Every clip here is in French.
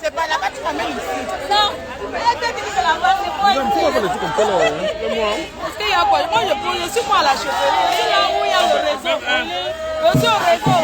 C'est pas là-bas, tu l'amènes ici. Non. Parce qu'il y a quoi? Moi, je suis pas à la chefferie. Je suis là où il y a le réseau. Je suis au réseau.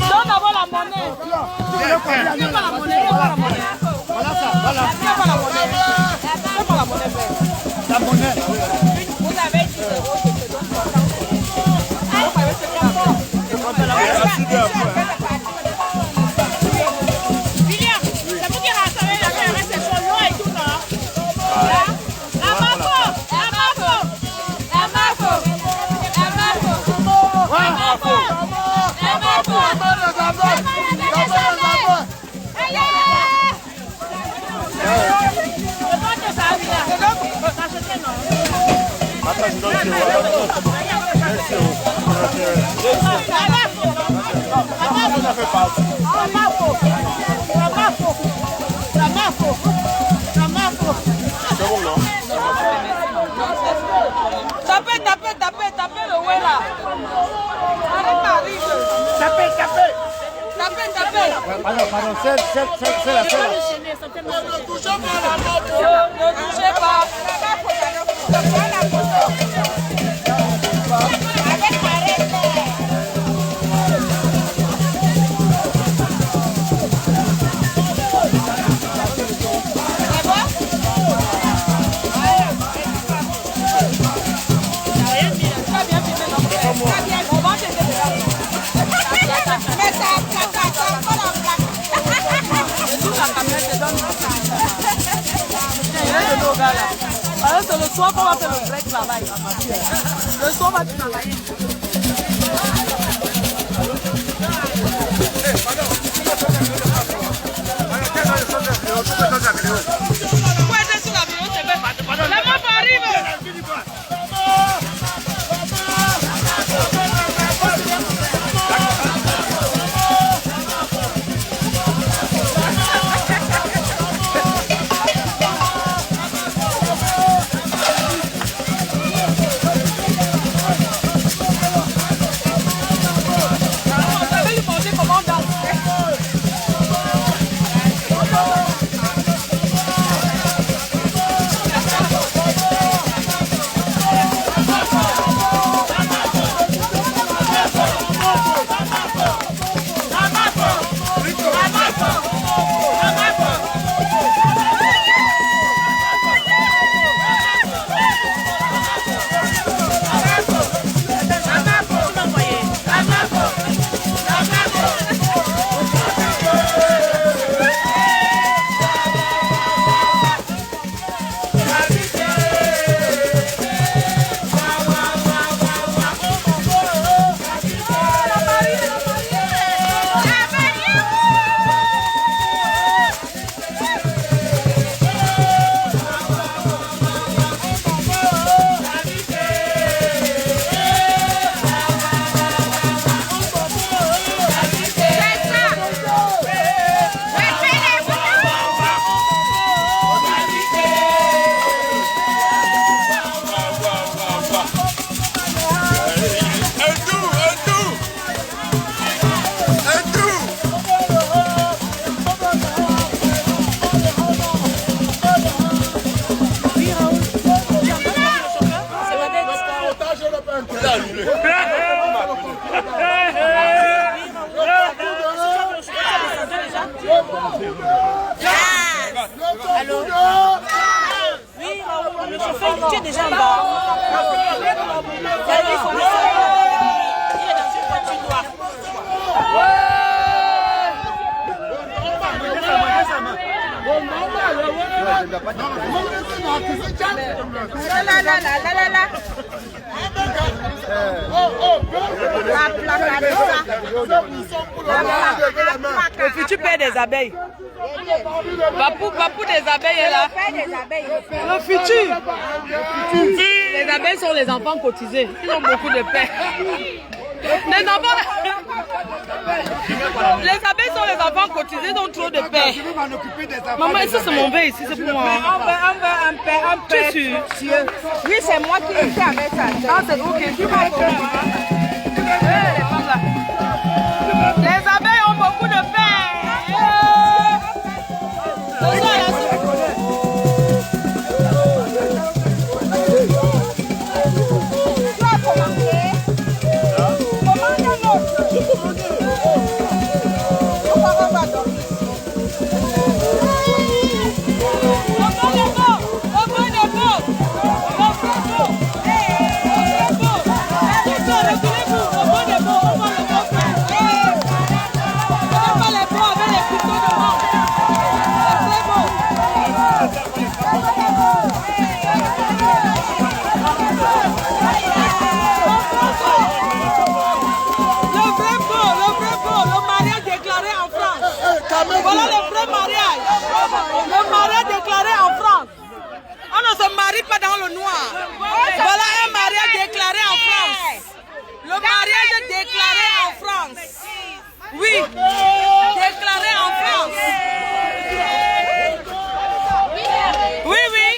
Donne d'abord la monnaie. Viens pas la monnaie. Voilà ça, voilà. Viens pas la monnaie. Viens pas la monnaie. La monnaie. Vous avez 10 euros, je te donne 30 euros. William, c'est pour qu'il rassemble la paix, reste sur l'eau et tout ça. La Marco. Tapez le ouais là. Arrive. Tapez. Pardon, c'est la seule. Ne touchez pas. C'est le soir qu'on va faire le vrai travail. Le soir, on va travailler. Allô? Oui, le chauffeur, tu es déjà en bas. Il est dans une voiture noire. Le futur père des abeilles. Papou des abeilles est là. Le futur. Les abeilles sont les enfants cotisés. Ils ont beaucoup de paix. Les enfants. Les abeilles sont les enfants cotisés, ils ont trop de paix. Maman, ça c'est mon verre ici, c'est pour moi. Un paix. Tu es sûr? Oui, c'est moi qui ai fait avec ça. Ah, c'est ok. Les abeilles ont beaucoup de paix. Voilà le vrai mariage. Le mariage déclaré en France. On ne se marie pas dans le noir. Voilà un mariage déclaré en France. Le mariage déclaré en France. Oui, déclaré en France. Oui, oui.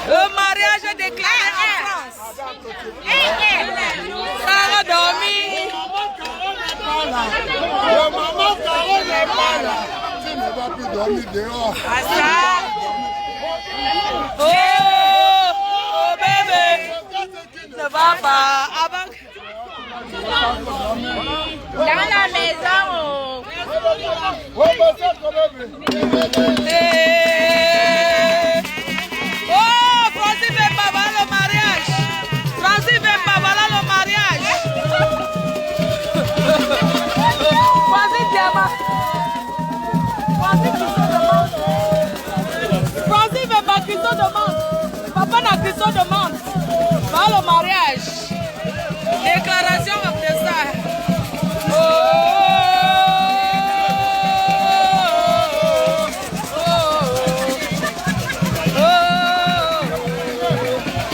Le mariage déclaré en France. Ça va dormir. Maman Carole n'est pas là. Tu ne vas plus dormir dehors. Oh, bébé. Ne va pas. Avant. Dans la maison. Oh, Francis Bemba, voilà le mariage. Francis Bemba, voilà le mariage. Francis Diama. Francis Bemba, Christo demande. Christo demande. Par le mariage. Déclaration de ça.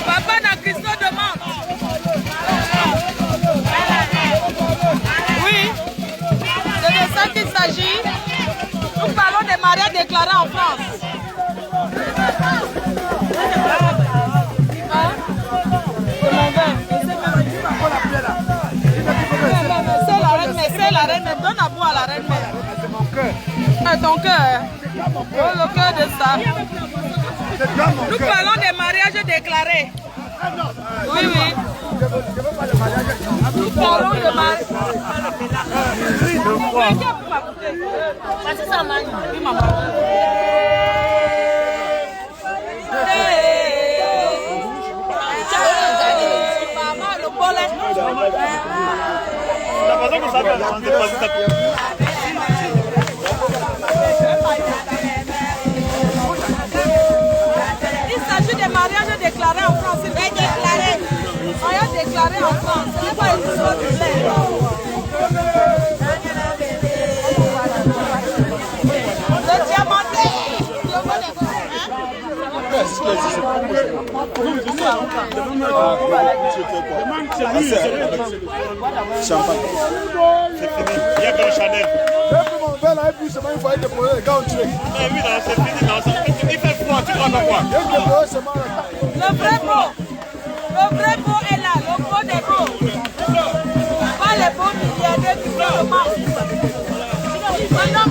Papa na Christo demande. Oui, c'est de ça qu'il s'agit. Nous parlons des mariages déclarés en France. C'est la reine, donne à boire à la reine. C'est mon cœur. Ton cœur. Oh, le cœur de ça. C'est dans mon Nous cœur. parlons des mariages déclarés. Oui, oui. Je veux pas le mariage. Nous parlons de mariage. Oui, maman. Maman, le bolet. La façon que ça va avancer, pas ça. Il s'agit des mariages déclarés en France. C'est déclaré. Mariage déclaré en France. Ce n'est pas une histoire de le diamanté. Champagne. C'est fini. Il y a que le Chanel. Mon père là, et puis seulement il faut être déposé, les gars ont tué. Mais oui, non, c'est fini. Non, il fait froid, tu crois pas quoi? Il y a que le bureau seulement là. Le vrai mot. Le vrai mot est là. Le mot des mots. Pas les beaux milliardaires qui font le mal. Maintenant,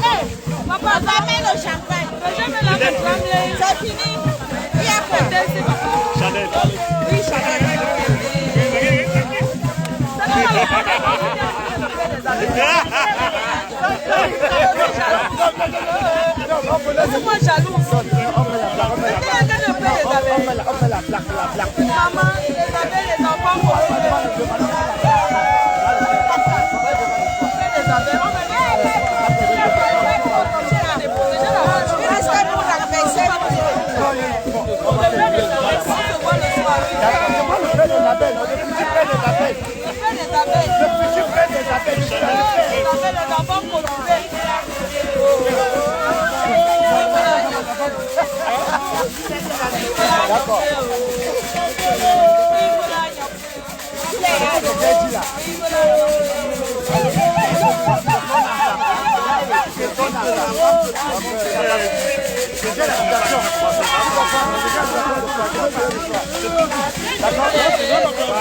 papa, ramène le champagne. Je vais la mettre. C'est fini. Il y a peut-être c'est papa. Chanel. Oui, Chanel. Laisse-moi jalouse. Maman, les abeilles, les enfants, D'accord.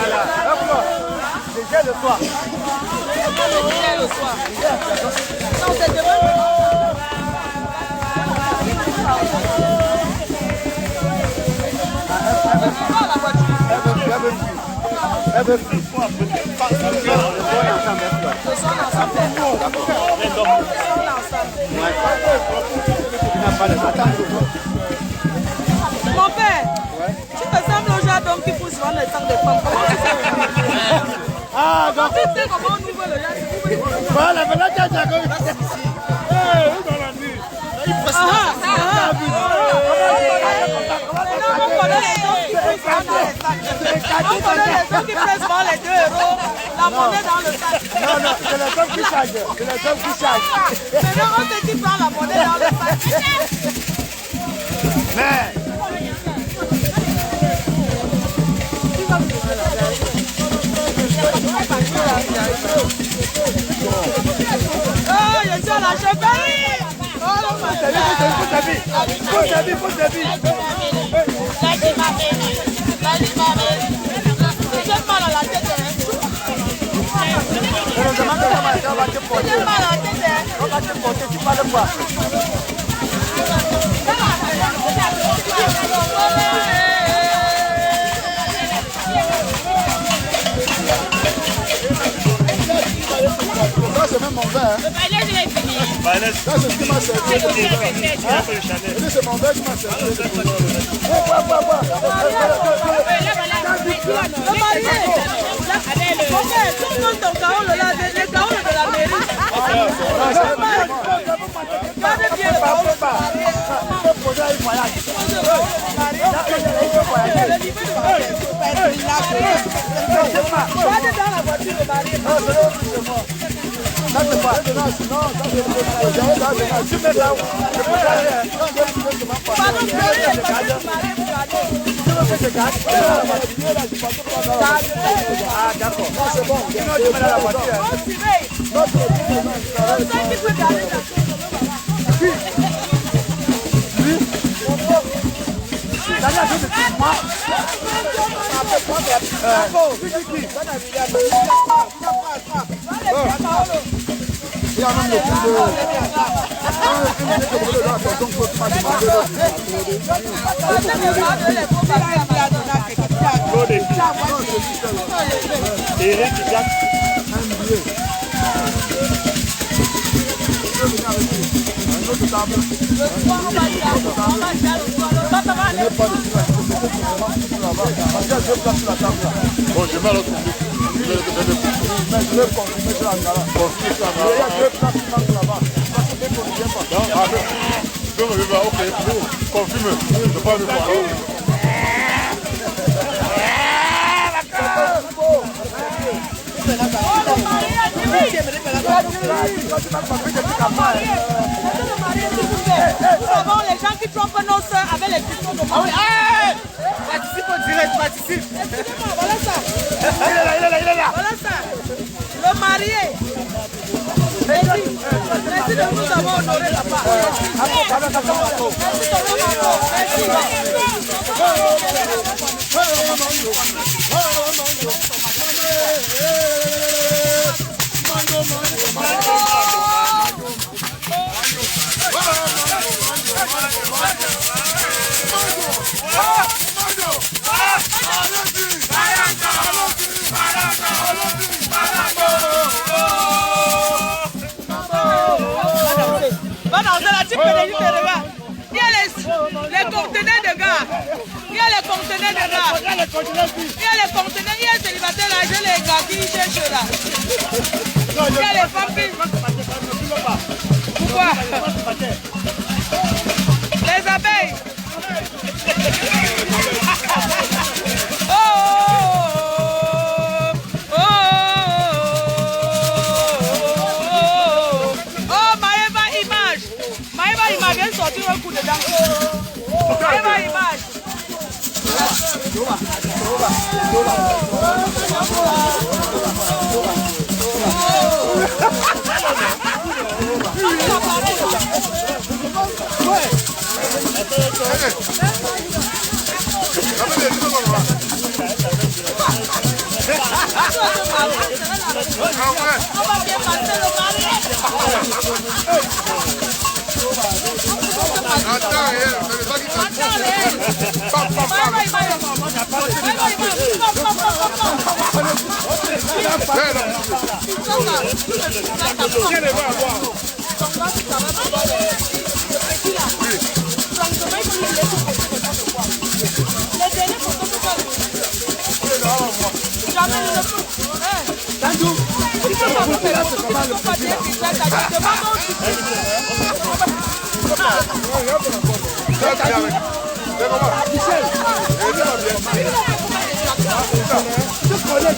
C'est le soir. Non, c'est demain. Mon père, tu ressembles au genre d'homme qui pousse dans le sang des femmes. Comment tu sais? Ah, donc, Tu sais comment on ouvre le genre? voilà, maintenant tu as déjà compris. On connaît les gens qui pressent voir les 2 euros, la monnaie dans le sac. Non, non, c'est les hommes qui chargent. C'est les hommes qui chargent. Maintenant, on sait qui prend la monnaie dans le sac. Mais, Oh, je suis à la chefferie. Oh, j'ai mal à la tête. J'ai mal à la tête. on va te porter, tu parles pas. Ça, c'est même mon verre. Le palais, je l'ai fini. Ça, c'est ce qui m'a servi. C'est mon verre qui m'a servi. Le marié. Mon père, tout le monde dans le chaos, les chaos de la mairie. Gardez bien le chaos de la mairie. dans la voiture, le mari. Ah, d'accord. C'est bon. Sinon, tu mets dans la voiture. Il y a même le coup de... Eric, Jacques. Bon, je mets l'autre. Mais je vais confirmer sur la gala. Confirmer sur la gala. Il y a deux places qui manquent là-bas. Ok, confirme. Je ne peux pas le voir. Nous avons les gens qui trompent nos soeurs avec les pistons de mort. Participe au direct, participe. Excusez-moi, voilà ça. Il est là. Voilà ça. Le marié. Merci de nous avoir honoré la part. Merci de va danser la type de regarde. Il y a les conteneurs de gars. Il y a les conteneurs de gars. Il y a les conteneurs. Il y a les célibataires là. J'ai les gars qui cherchent là. Il y a les femmes qui... Pourquoi? Les abeilles. Viens sortir un coup dedans. Maïva image. On va bien passer le mari. Attends,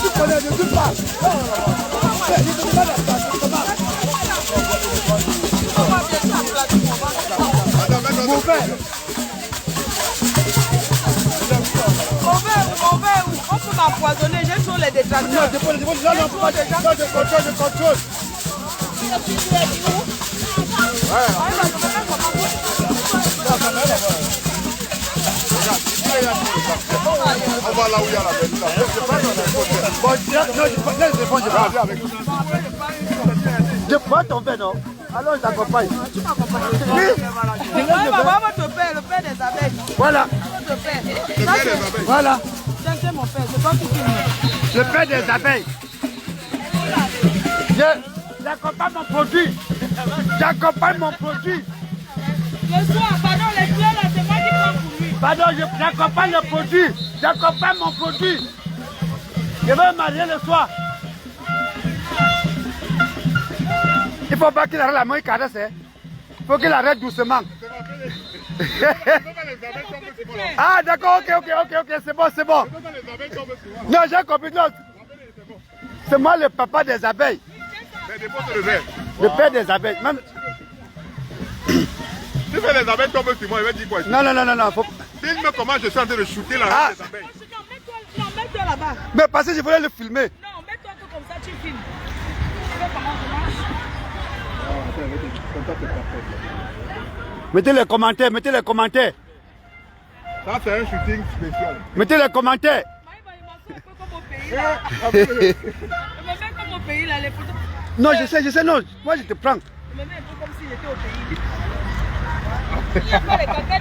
tu connais, ne dis pas. On peut m'empoisonner, j'ai toujours les détracteurs. Je contrôle. On va là où il y a la bête. Je prends ton père, non? Alors je t'accompagne. Tu m'accompagnes. Oui, maman, votre père, le père des abeilles. Voilà. Votre père. Voilà. C'est mon père, c'est toi qui filmes. Le père des abeilles. J'accompagne mon produit. J'accompagne mon produit. Le soir, pardon, les fleurs là, c'est moi qui prends pour lui. Pardon, j'accompagne le produit. J'accompagne mon produit. Je vais me marier le soir. Il ne faut pas qu'il arrête la main, il caresse. Il faut qu'il arrête doucement. Ah, d'accord, ok, c'est bon. Non, j'ai compris. Non. C'est moi le papa des abeilles. Le père des abeilles. Même... Si les abeilles tombent sur moi, il va dire quoi? Non. Faut... Filme comment je suis en train de shooter la reine des abeilles. Non, mets-toi là-bas. Mais parce que je voulais le filmer. Non, mets-toi comme ça, tu filmes. Mettez les commentaires. Ça, c'est un shooting spécial. Mettez les commentaires. Comme au pays, là, les photos. Non, je sais, non. Moi, je te prends. Me mets un peu comme s'il était au pays. Il y a pas les caca.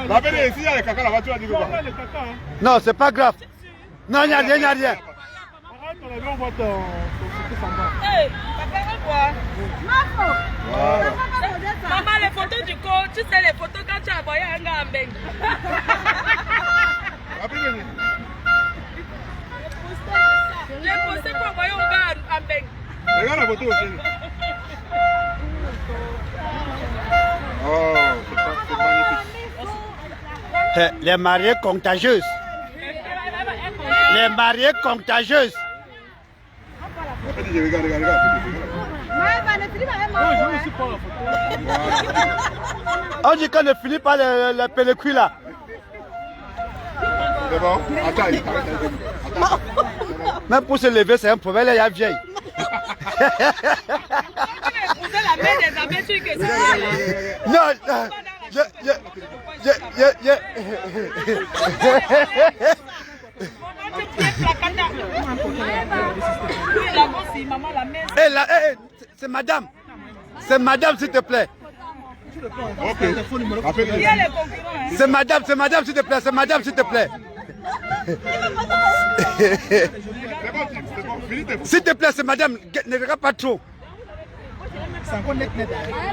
La belle ici, il y a les caca là-bas, tu vas dire quoi? Non, c'est pas grave. Non, il n'y a rien. Hey, quoi? Maman, les photos du corps, tu sais les photos quand tu as envoyé un gars en beng. Les posters pour envoyer un gars en beng. Regarde la photo aussi. Oh, c'est magnifique. Les mariées contagieuses. Regarde. On dit qu'on ne finit pas le pellicule là. C'est bon? Attends. Même pour se lever, c'est un problème, il y a vieille. Non, c'est madame. C'est madame, s'il te plaît. Ok. C'est madame, s'il te plaît. C'est madame, s'il te plaît. C'est bon, finis tes photos. S'il te plaît, c'est madame. Ne regarde pas trop.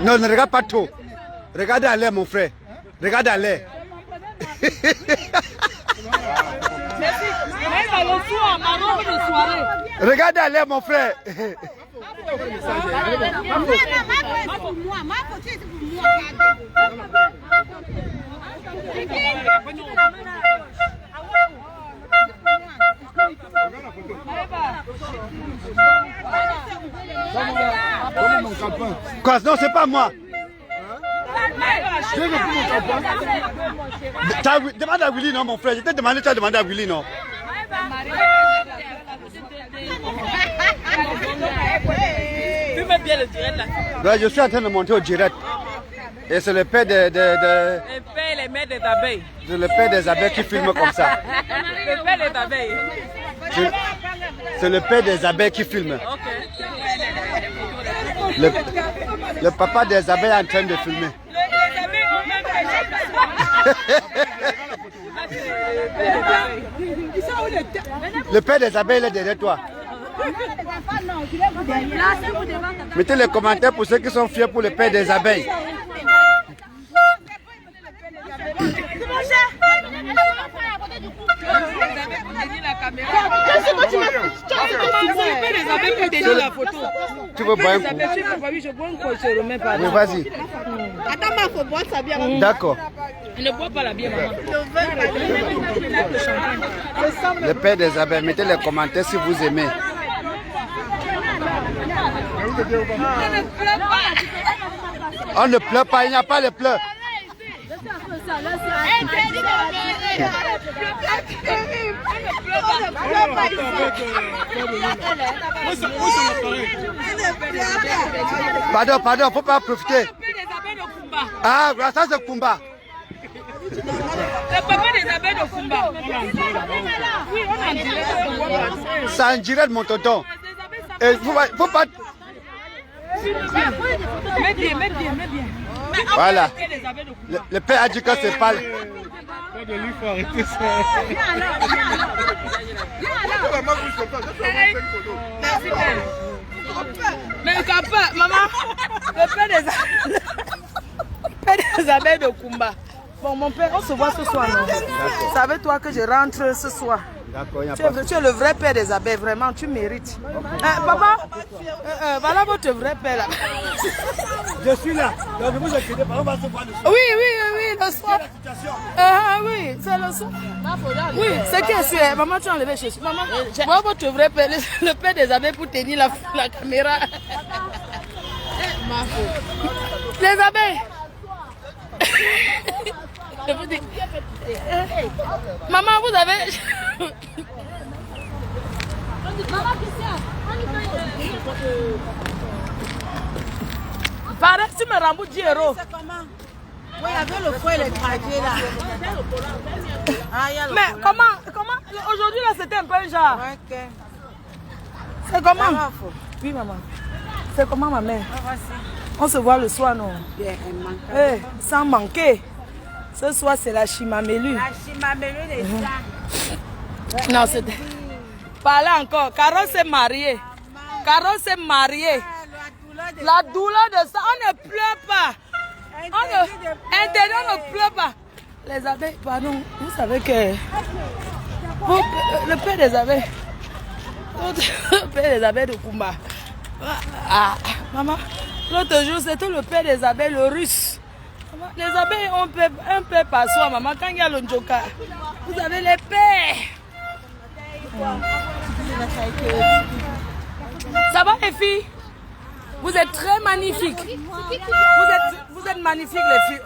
Non, ne regarde pas trop. Regarde à l'air, mon frère. Regarde à l'air. Regarde à l'air, mon frère. Quoi? Non, c'est pas moi. Demande à Willy, non, mon frère. Je t'ai demandé, tu as demandé à Willy, non. Tu mets bien le direct là. Ben, je suis en train de monter au direct. Et c'est le père Le père et les mères des abeilles. C'est le père des abeilles qui filme comme ça. Le père des abeilles. C'est le père des abeilles qui filme. Ok. Le papa des abeilles est en train de filmer. Les abeilles ont même Le père des abeilles est derrière toi. Mettez les commentaires pour ceux qui sont fiers pour le père des abeilles. Tu veux boire un coup? Oui, vas-y. Attends, il faut boire ça bien. D'accord. Ne bois pas la bière, maman. Le père des abeilles, mettez les commentaires si vous aimez. On ne pleure pas, il n'y a pas de pleurs. Pardon, faut pas profiter. Ah, ça c'est Kumba. Le papa des abeilles de Kumba. Oui, on a dit. Ça en dirait mon tonton. Et faut pas. Mets bien. Voilà. Le père a dit que c'est pas. Mais papa, maman, le père des abeilles de Kumba. Bon, mon père, on se voit ce soir, non? C'est avec toi que je rentre ce soir. D'accord, Tu es le vrai père des abeilles, vraiment, tu mérites. Papa, voilà votre vrai père là. Je suis là. Donc vous inquiétez pas, on va se voir le soir. Oui, le soir. Oui, c'est le soir. Oui, c'est que c'est. Maman, tu as enlevé chez toi. Maman, moi, votre vrai père, le père des abeilles pour tenir la caméra. Les abeilles. Je vous dis. Maman, vous avez. Pareil, tu me rembourses 10 euros. Oui, avec le feu et les graviers là. Mais comment aujourd'hui là c'était un peu genre. C'est comment? Oui maman. C'est comment ma mère? On se voit le soir non? Sans manquer. Ce soir c'est la chimamelu. La chimamelu des gens. Non c'était. Parlez encore. Caro s'est mariée. Caro s'est mariée. La douleur de ça, on ne pleure pas. Interdit, on ne pleure pas. Les abeilles, pardon, vous savez que le père des abeilles, le père des abeilles de Kumba. Maman, l'autre jour c'était le père des abeilles, le russe. Maman, les abeilles ont un père par soi, maman. Quand il y a le njoka, vous avez les pères. Ça va les filles? Vous êtes très magnifiques. Vous êtes magnifiques les filles.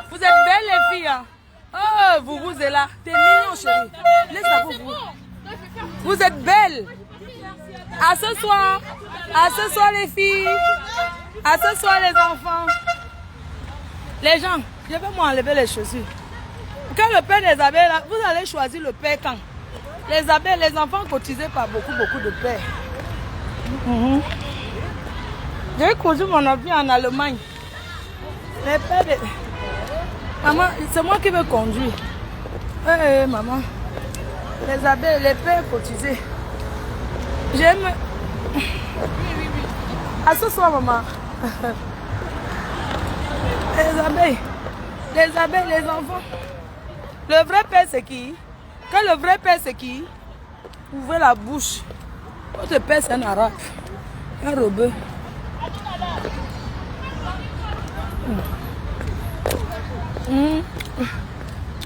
Vous êtes belles les filles. Hein. Vous êtes là. T'es mignon chérie. Laisse-la pour vous. Vous êtes belles. À ce soir les filles. À ce soir les enfants. Les gens, je vais m'enlever les chaussures. Quand le père des abeilles là, vous allez choisir le père quand? Les abeilles, les enfants cotisés par beaucoup de pères. J'ai conduit mon avion en Allemagne. Les pères de... Maman, c'est moi qui veux conduire. Maman. Les abeilles, les pères cotisés. J'aime... À ce soir, maman. Les abeilles, les enfants. Le vrai père, c'est qui? Quand le vrai père, c'est qui? Ouvrez la bouche. Votre père, c'est un arabe. Un robeux.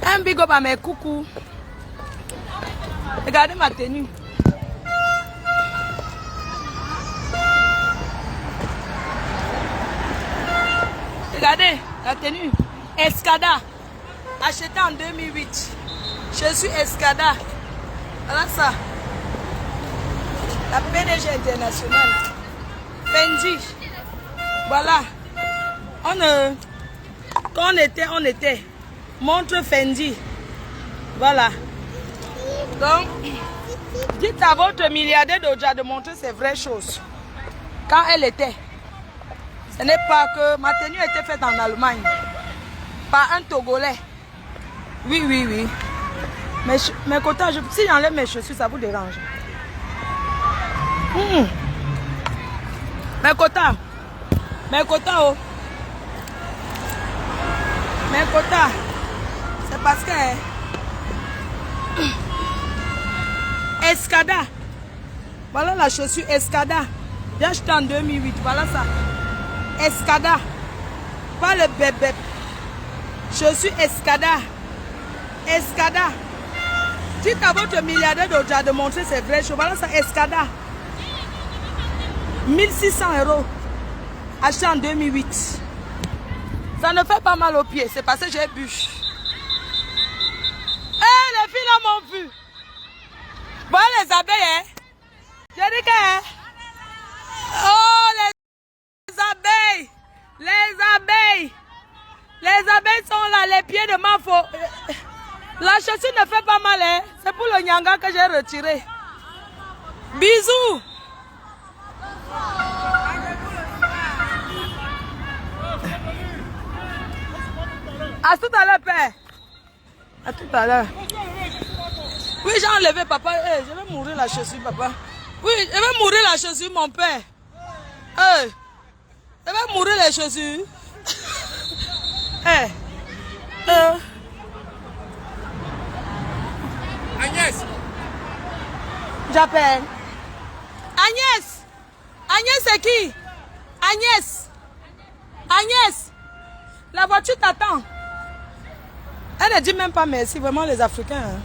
Un big up à mes coucous. Regardez ma tenue. Regardez la tenue. Escada. Achetée en 2008. Je suis Escada. Voilà ça. La PDG internationale. Fendi. Voilà. Quand on était. Montre Fendi. Voilà. Donc, dites à votre milliardaire d'Oja de montrer ses vraies choses. Quand elle était. Ce n'est pas que ma tenue était faite en Allemagne. Par un Togolais. Oui. Mes quotas, si j'enlève mes chaussures, ça vous dérange. Mes quotas, oh. Mes quotas. C'est parce que... Escada. Voilà la chaussure Escada. J'ai acheté en 2008. Voilà ça. Escada. Pas le bébé. Chaussure Escada. Escada. Dites à votre milliardaire d'Oja de montrer ses vraies choses. Voilà ça, Escada. 1600 €. Acheté en 2008. Ça ne fait pas mal aux pieds. C'est parce que j'ai bu. Les filles là m'ont vu. Bon, les abeilles, hein. J'ai dit que... Oh, les abeilles. Les abeilles. Les abeilles sont là, les pieds de ma faux. La chaussure ne fait pas mal, hein. C'est pour le nyanga que j'ai retiré. Bisous. À tout à l'heure, père. À tout à l'heure. Oui, j'ai enlevé, papa. Je vais mourir la chaussure, papa. Oui, je vais mourir la chaussure, mon père. Je vais mourir les chaussures. Agnès. J'appelle. Agnès. Agnès, c'est qui? Agnès. Agnès. La voiture t'attend. Elle ne dit même pas merci. Vraiment, les Africains. Hein.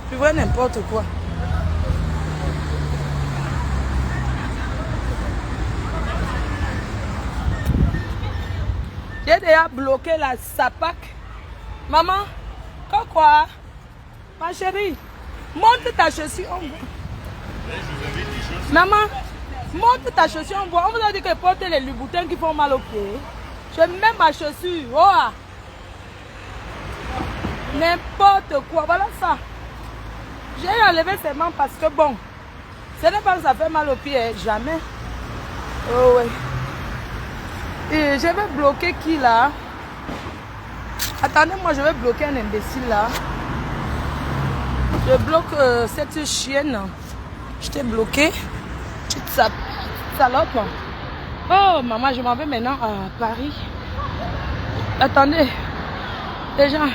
Tu vois n'importe quoi. J'ai déjà bloqué la SAPAC. Maman, quoi? Ma chérie, monte ta chaussure, on voit. Maman, monte ta chaussure, on voit. On vous a dit que porter les Louboutins qui font mal aux pieds. Je mets ma chaussure. Oh. N'importe quoi. Voilà ça. J'ai enlevé ses mains parce que bon, ce n'est pas que ça fait mal aux pieds. Jamais. Oh oui. Et je vais bloquer qui là? Attendez, moi je vais bloquer un imbécile là. Je bloque cette chienne. Je t'ai bloqué. Petite salope. Oh maman, je m'en vais maintenant à Paris. Attendez. Les gens.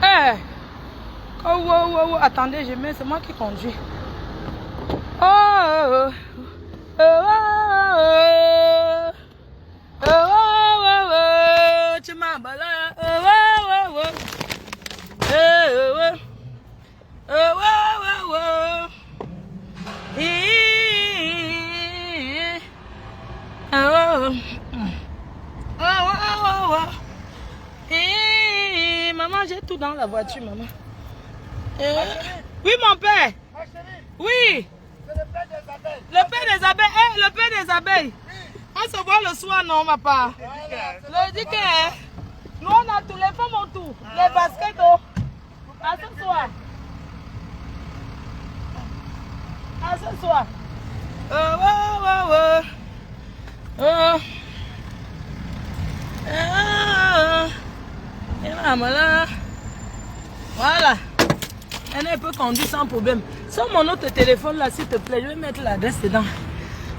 Hey. Oh. Attendez, je mets. C'est moi qui conduis. Oh. Tu m'as balé. Maman, j'ai tout dans la voiture, maman. Oui, mon père. Oui. C'est le père des abeilles. Le père des abeilles. Le père des abeilles. On se voit le soir, non, papa? Le dit que nous, on a tous les femmes autour. Les baskets, à ce soir. À ce soir. Voilà. Elle peut conduire sans problème. Sur mon autre téléphone là, s'il te plaît, je vais mettre l'adresse dedans.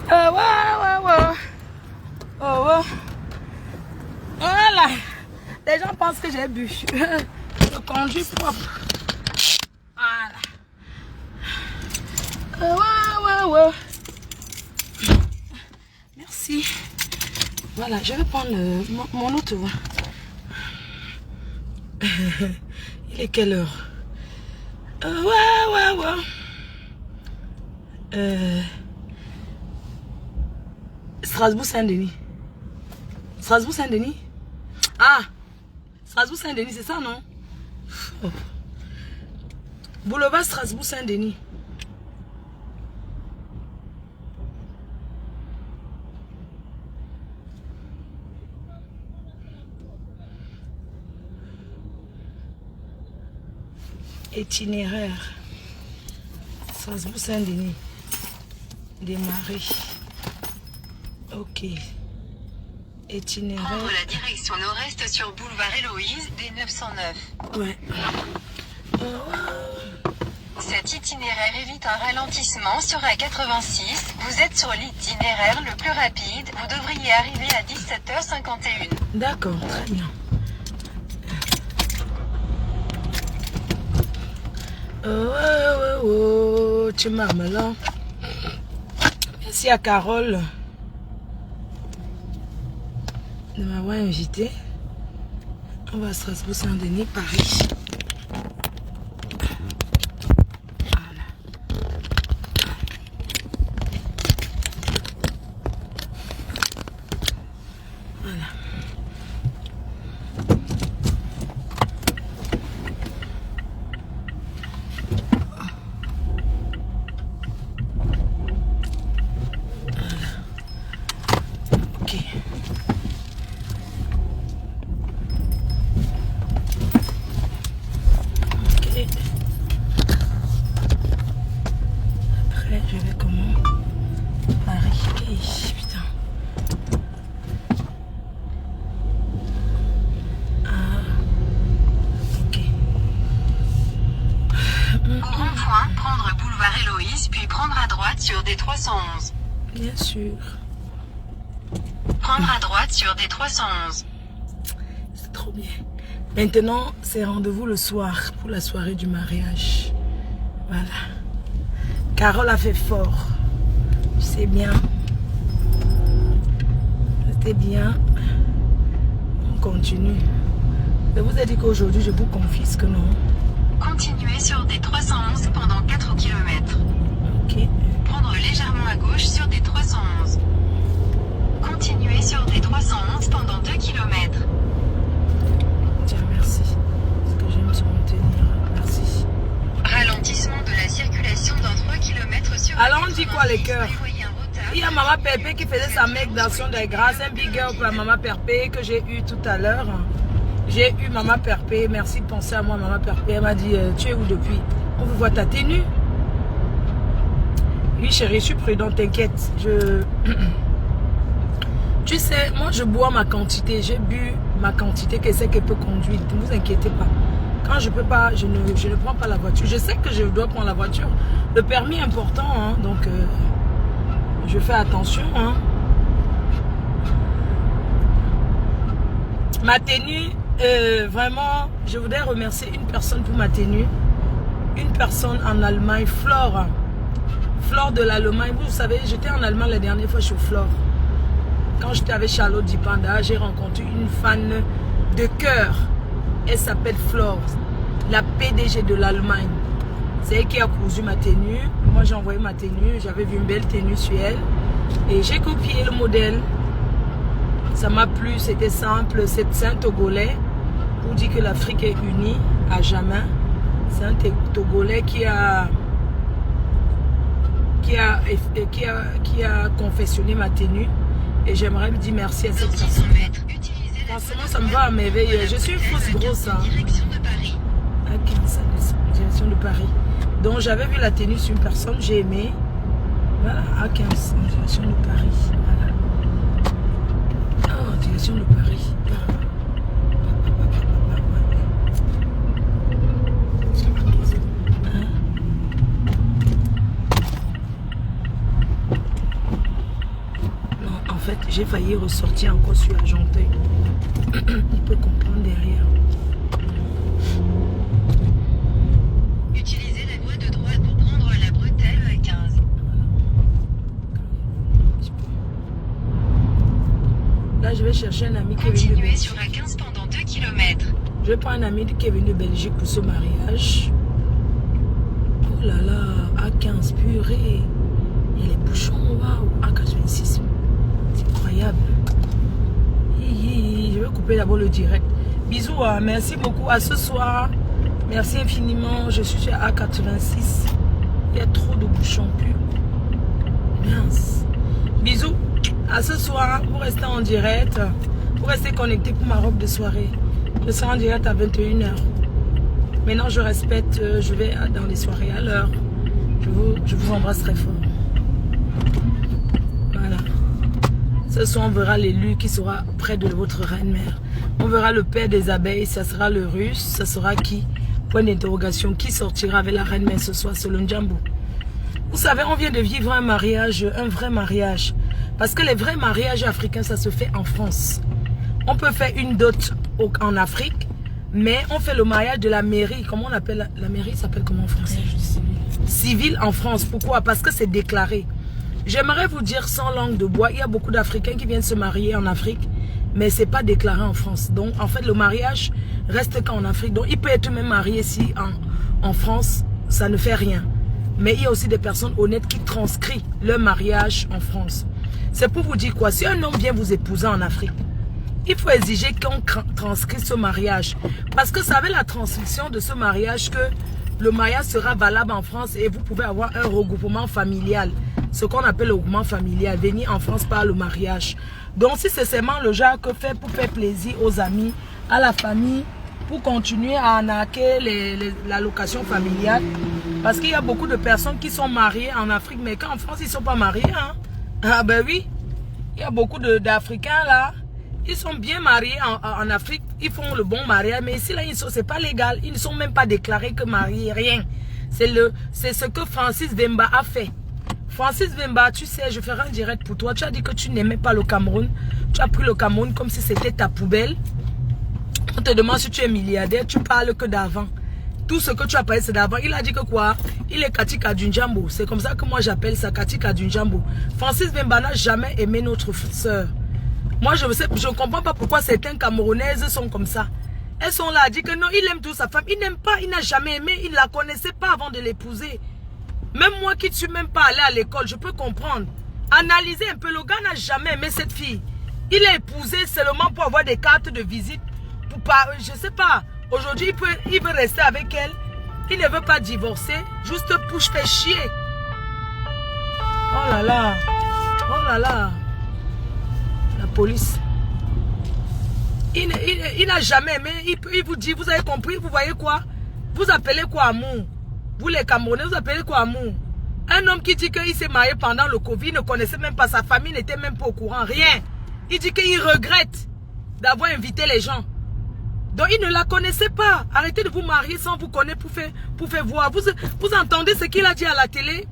Voilà. Les gens pensent que j'ai bu. Je conduis propre. Voilà. Merci. Voilà, je vais prendre mon autre. Il est quelle heure? Strasbourg-Saint-Denis. Strasbourg-Saint-Denis? Ah! Strasbourg-Saint-Denis, c'est ça, non? Oh. Boulevard Strasbourg-Saint-Denis. Itinéraire. Strasbourg-Saint-Denis. Démarrer. Ok. Itinéraire. Prendre la direction nord-est sur boulevard Héloïse, D909. Ouais. Cet itinéraire évite un ralentissement sur A86. Vous êtes sur l'itinéraire le plus rapide. Vous devriez arriver à 17h51. D'accord, très bien. Tu m'as là. Merci à Carole de m'avoir invité. On va à Strasbourg-Saint-Denis, Paris. Bien sûr. Prendre à droite sur D311. C'est trop bien. Maintenant, c'est rendez-vous le soir pour la soirée du mariage. Voilà. Carole a fait fort. C'est bien. C'était bien. On continue. Je vous ai dit qu'aujourd'hui, je vous confisque, non? Continuez sur des 311 pendant 4 km. Ok. Prendre légèrement à gauche sur des 311. Continuez sur des 311 pendant 2 km. Tiens, merci. Parce que j'aime se tenir. Merci. Ralentissement de la circulation dans 3 km sur... Alors, on dit quoi, les cœurs? Il y a Maman Perpé qui faisait sa mec d'Action des Grâces. Un big girl pour la Maman Perpé que j'ai eu tout à l'heure. J'ai eu Maman Perpé. Merci de penser à moi, Maman Perpé. Elle m'a dit, tu es où depuis? On veut voir ta tenue. Oui, chérie, je suis prudent, t'inquiète. Tu sais, moi, je bois ma quantité. J'ai bu ma quantité que c'est qu'elle peut conduire. Ne vous inquiétez pas. Quand je peux pas, je ne prends pas la voiture. Je sais que je dois prendre la voiture. Le permis est important, hein, donc je fais attention. Hein. Ma tenue, vraiment, je voudrais remercier une personne pour ma tenue. Une personne en Allemagne, Flore. Flore de l'Allemagne. Vous savez, j'étais en Allemagne la dernière fois chez Flore. Quand j'étais avec Charlotte Dipanda, j'ai rencontré une fan de cœur. Elle s'appelle Flore, la PDG de l'Allemagne. C'est elle qui a cousu ma tenue. Moi, j'ai envoyé ma tenue. J'avais vu une belle tenue sur elle. Et j'ai copié le modèle. Ça m'a plu. C'était simple. C'est un Togolais. Pour dire que l'Afrique est unie à jamais. C'est un Togolais qui a confectionné ma tenue. Et j'aimerais lui dire merci à cette personne. Franchement, ça me va à merveille. Je suis une fausse grosse. Hein. À 15, direction de Paris. Donc, j'avais vu la tenue sur une personne, j'ai aimé. Voilà, à 15, direction de Paris. Voilà. Oh, direction de Paris. En fait, j'ai failli ressortir encore sur Argenteuil. Il peut comprendre derrière. Utilisez la voie de droite pour prendre la bretelle à 15. Là, je vais chercher un ami qui est venu de Continuez Belgique. sur A15 pendant 2 km. Je vais prendre un ami qui est venu de Belgique pour ce mariage. Oh là là, A15, purée. Il y a les bouchons, waouh. A86. C'est incroyable. Je vais couper d'abord le direct. Bisous, merci beaucoup. À ce soir. Merci infiniment. Je suis à A86. Il y a trop de bouchons purs. Mince. Bisous. À ce soir. Vous restez en direct. Vous restez connectés pour ma robe de soirée. Je serai en direct à 21 h. Maintenant, je respecte. Je vais dans les soirées à l'heure. Je vous embrasse très fort. Voilà. Ce soir, on verra l'élu qui sera près de votre reine-mère. On verra le père des abeilles, ça sera le russe. Ça sera qui? Point d'interrogation. Qui sortira avec la reine-mère ce soir? C'est le Ndjambo. Vous savez, on vient de vivre un mariage, un vrai mariage. Parce que les vrais mariages africains, ça se fait en France. On peut faire une dot en Afrique, mais on fait le mariage de la mairie. Comment on appelle la mairie? S'appelle comment en français? Civil en France. Pourquoi? Parce que c'est déclaré. J'aimerais vous dire sans langue de bois, il y a beaucoup d'Africains qui viennent se marier en Afrique, mais c'est pas déclaré en France. Donc en fait le mariage reste qu'en Afrique. Donc il peut être même marié ici en France, ça ne fait rien. Mais il y a aussi des personnes honnêtes qui transcrivent leur mariage en France. C'est pour vous dire quoi? Si un homme vient vous épouser en Afrique, il faut exiger qu'on transcrit ce mariage. Parce que ça avait la transcription de ce mariage que le mariage sera valable en France et vous pouvez avoir un regroupement familial. Ce qu'on appelle le regroupement familial, venir en France par le mariage. Donc si c'est seulement le genre que fait pour faire plaisir aux amis, à la famille, pour continuer à arnaquer la location familiale. Parce qu'il y a beaucoup de personnes qui sont mariées en Afrique, mais qu'en France, ils ne sont pas mariés. Hein? Ah ben oui, il y a beaucoup d'Africains là, ils sont bien mariés en Afrique, ils font le bon mariage, mais ici là, c'est pas légal, ils ne sont même pas déclarés que mariés, rien. C'est ce que Francis Vemba a fait. Francis Vemba, tu sais, je ferai un direct pour toi. Tu as dit que tu n'aimais pas le Cameroun. Tu as pris le Cameroun comme si c'était ta poubelle. On te demande si tu es milliardaire, tu parles que d'avant. Tout ce que tu as parlé, c'est d'avant. Il a dit que quoi? Il est Katika Dunjambo. C'est comme ça que moi j'appelle ça Katika Dunjambo. Francis Vemba n'a jamais aimé notre soeur. Moi, je ne comprends pas pourquoi certaines Camerounaises sont comme ça. Elles sont là à dire que non, il aime toute sa femme. Il n'aime pas, il n'a jamais aimé, il ne la connaissait pas avant de l'épouser. Même moi qui ne suis même pas allé à l'école, je peux comprendre. Analysez un peu, le gars n'a jamais aimé cette fille. Il est épousé seulement pour avoir des cartes de visite. Pour pas, je ne sais pas. Aujourd'hui, il veut rester avec elle. Il ne veut pas divorcer. Juste pour faire chier. Oh là là. Oh là là. La police. Il n'a jamais aimé. Il vous dit, vous avez compris, vous voyez quoi? Vous appelez quoi amour? Vous les Camerounais, vous appelez quoi amour? Un homme qui dit qu'il s'est marié pendant le Covid, ne connaissait même pas sa famille, n'était même pas au courant, rien. Il dit qu'il regrette d'avoir invité les gens. Donc il ne la connaissait pas. Arrêtez de vous marier sans vous connaître pour faire voir. Vous entendez ce qu'il a dit à la télé?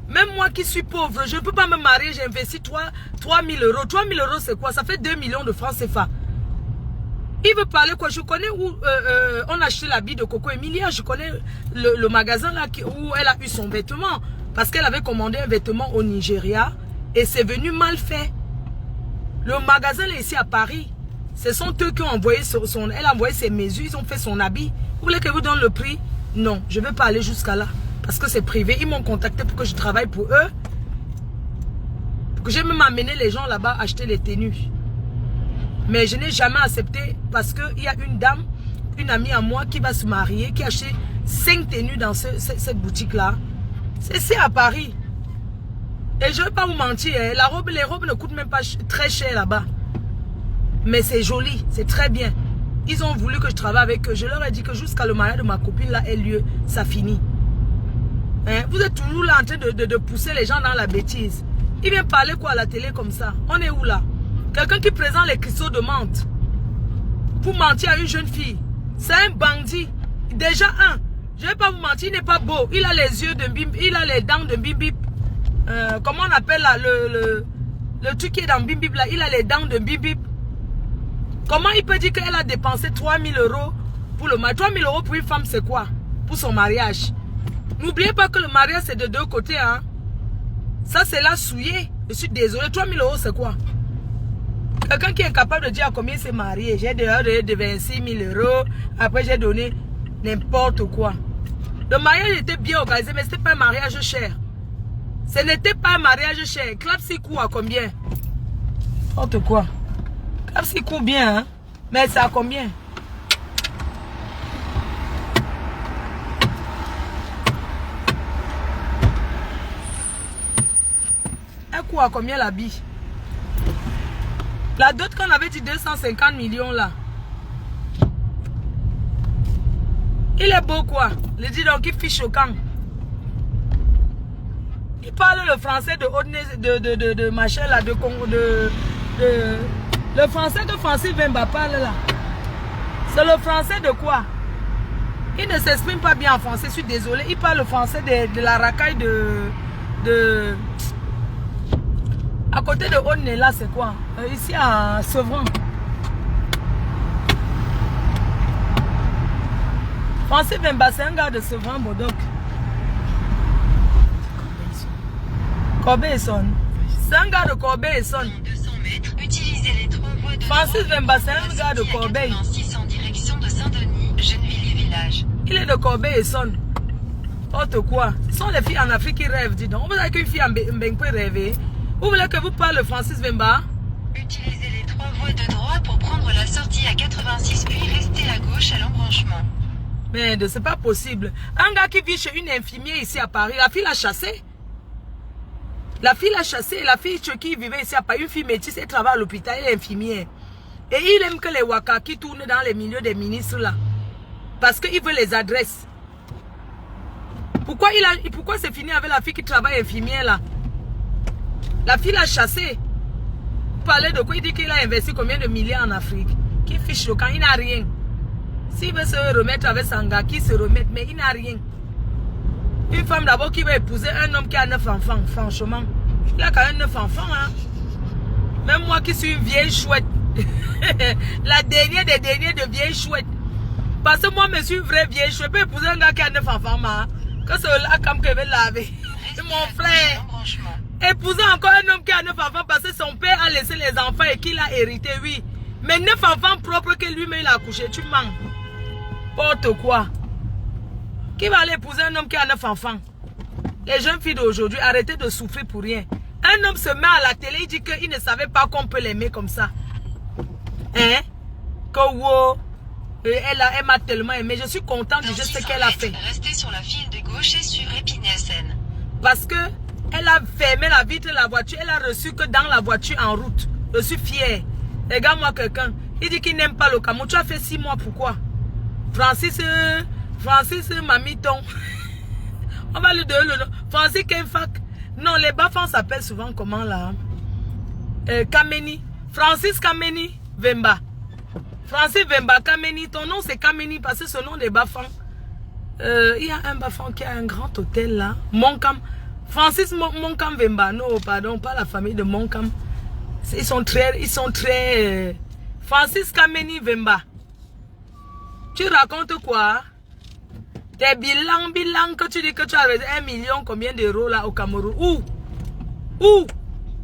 Même moi qui suis pauvre, je ne peux pas me marier, j'ai investi 3 000 euros. 3 000 euros c'est quoi? Ça fait 2 millions de francs CFA. Il veut parler quoi? Je connais où on a acheté l'habit de Coco Emilia. Je connais le magasin là où elle a eu son vêtement. Parce qu'elle avait commandé un vêtement au Nigeria. Et c'est venu mal fait. Le magasin est ici à Paris. Ce sont eux qui ont envoyé elle a envoyé ses mesures. Ils ont fait son habit. Vous voulez que je vous donne le prix? Non, je ne vais pas aller jusqu'à là. Parce que c'est privé. Ils m'ont contacté pour que je travaille pour eux. Pour que j'ai même amené les gens là-bas acheter les tenues. Mais je n'ai jamais accepté parce qu'il y a une dame, une amie à moi qui va se marier, qui a acheté 5 tenues dans cette boutique-là. C'est ici à Paris. Et je ne vais pas vous mentir, hein, les robes ne coûtent même pas très cher là-bas. Mais c'est joli, c'est très bien. Ils ont voulu que je travaille avec eux. Je leur ai dit que jusqu'à le mariage de ma copine là ait lieu, ça finit. Hein? Vous êtes toujours là en train de pousser les gens dans la bêtise. Ils viennent parler quoi à la télé comme ça? On est où là? Quelqu'un qui présente les cristaux de menthe pour mentir à une jeune fille. C'est un bandit. Déjà je ne vais pas vous mentir, il n'est pas beau. Il a les yeux de bim, il a les dents de bim bim. Comment on appelle là, le truc qui est dans bim bim là, il a les dents de bim bim. Comment il peut dire qu'elle a dépensé 3 000 euros pour le mariage? 3 000 euros pour une femme c'est quoi? Pour son mariage. N'oubliez pas que le mariage c'est de deux côtés. Hein? Ça c'est là souillé. Je suis désolé. 3 000 euros c'est quoi? Quelqu'un qui est capable de dire à combien il s'est marié. J'ai donné de 26 000 euros. Après, j'ai donné n'importe quoi. Le mariage était bien organisé, mais ce n'était pas un mariage cher. Ce n'était pas un mariage cher. Clapsy coûte à combien? N'importe quoi. Clapsy coûte bien, hein? Mais c'est à combien? Un coût à combien l'habit? La dot qu'on avait dit 250 millions là. Il est beau quoi? Le dit donc il fiche choquant. Il parle le français de machin là, le français que Francis Vemba parle là. C'est le français de quoi? Il ne s'exprime pas bien en français, je suis désolé. Il parle le français de la racaille à côté de Onne là, c'est quoi? Ici à Sevran. Francis Vemba, c'est un gars de Sevran, Bodoc. Corbeil-Essonne. C'est un gars de Corbeil-Essonne. 200 mètres, utilisez les 3 voies de Francis Vemba, c'est un gars de Corbeil. 86 en direction de Saint-Denis, Gennevilliers-Village. Il est de Corbeil-Essonne. Autre quoi? Ce sont les filles en Afrique qui rêvent, dis donc. Vous avez qu'une fille en Mbeng peut rêver. Vous voulez que vous parle Francis Vemba? Utilisez les 3 voies de droite pour prendre la sortie à 86 puis restez à gauche à l'embranchement. Mais c'est pas possible. Un gars qui vit chez une infirmière ici à Paris, la fille l'a chassé. La fille l'a chassé. La fille qui vivait ici à Paris, une fille métisse, elle travaille à l'hôpital, elle est infirmière. Et il aime que les waka qui tournent dans les milieux des ministres là. Parce qu'il veut les adresses. Pourquoi c'est fini avec la fille qui travaille infirmière là? La fille l'a chassé. Vous parlez de quoi? Il dit qu'il a investi combien de milliards en Afrique? Qui fiche le camp? Il n'a rien. S'il veut se remettre avec Sanga, qui se remette, mais il n'a rien. Une femme d'abord qui va épouser un homme qui a 9 enfants, franchement. Il a quand même 9 enfants, hein. Même moi qui suis une vieille chouette. La dernière des derniers de vieille chouette. Parce que moi, je suis vrai vieille. Je peux épouser un gars qui a 9 enfants, que c'est là comme que je vais laver. C'est mon frère. Épouser encore un homme qui a 9 enfants parce que son père a laissé les enfants et qu'il a hérité, oui. Mais 9 enfants propres que lui-même il a accouché, tu mens. Porte quoi? Qui va aller épouser un homme qui a 9 enfants? Les jeunes filles d'aujourd'hui, arrêtez de souffrir pour rien. Un homme se met à la télé, il dit qu'il ne savait pas qu'on peut l'aimer comme ça. Hein? Que wow, elle m'a tellement aimé. Je suis contente de ce qu'elle a fait. Restez sur la file de gauche et suivez Épinay-Seine. Parce que elle a fermé la vitre de la voiture. Elle a reçu que dans la voiture en route. Je suis fière. Regarde-moi quelqu'un. Il dit qu'il n'aime pas le Cameroun. Tu as fait 6 mois, pourquoi? Francis Mamiton. On va lui donner le nom. Francis Kenfak. Non, les Bafans s'appellent souvent comment là? Kameni. Francis Kameni Vemba. Francis Vemba Kameni. Ton nom c'est Kameni parce que ce nom des Bafans. Il y a un Bafan qui a un grand hôtel là. Monkam. Francis Monkam Vemba. Non, pardon, pas la famille de Monkam. Ils sont très... Francis Kameni Vemba. Tu racontes quoi? Tes bilans que tu dis que tu as 1 million, combien d'euros là au Cameroun? Où?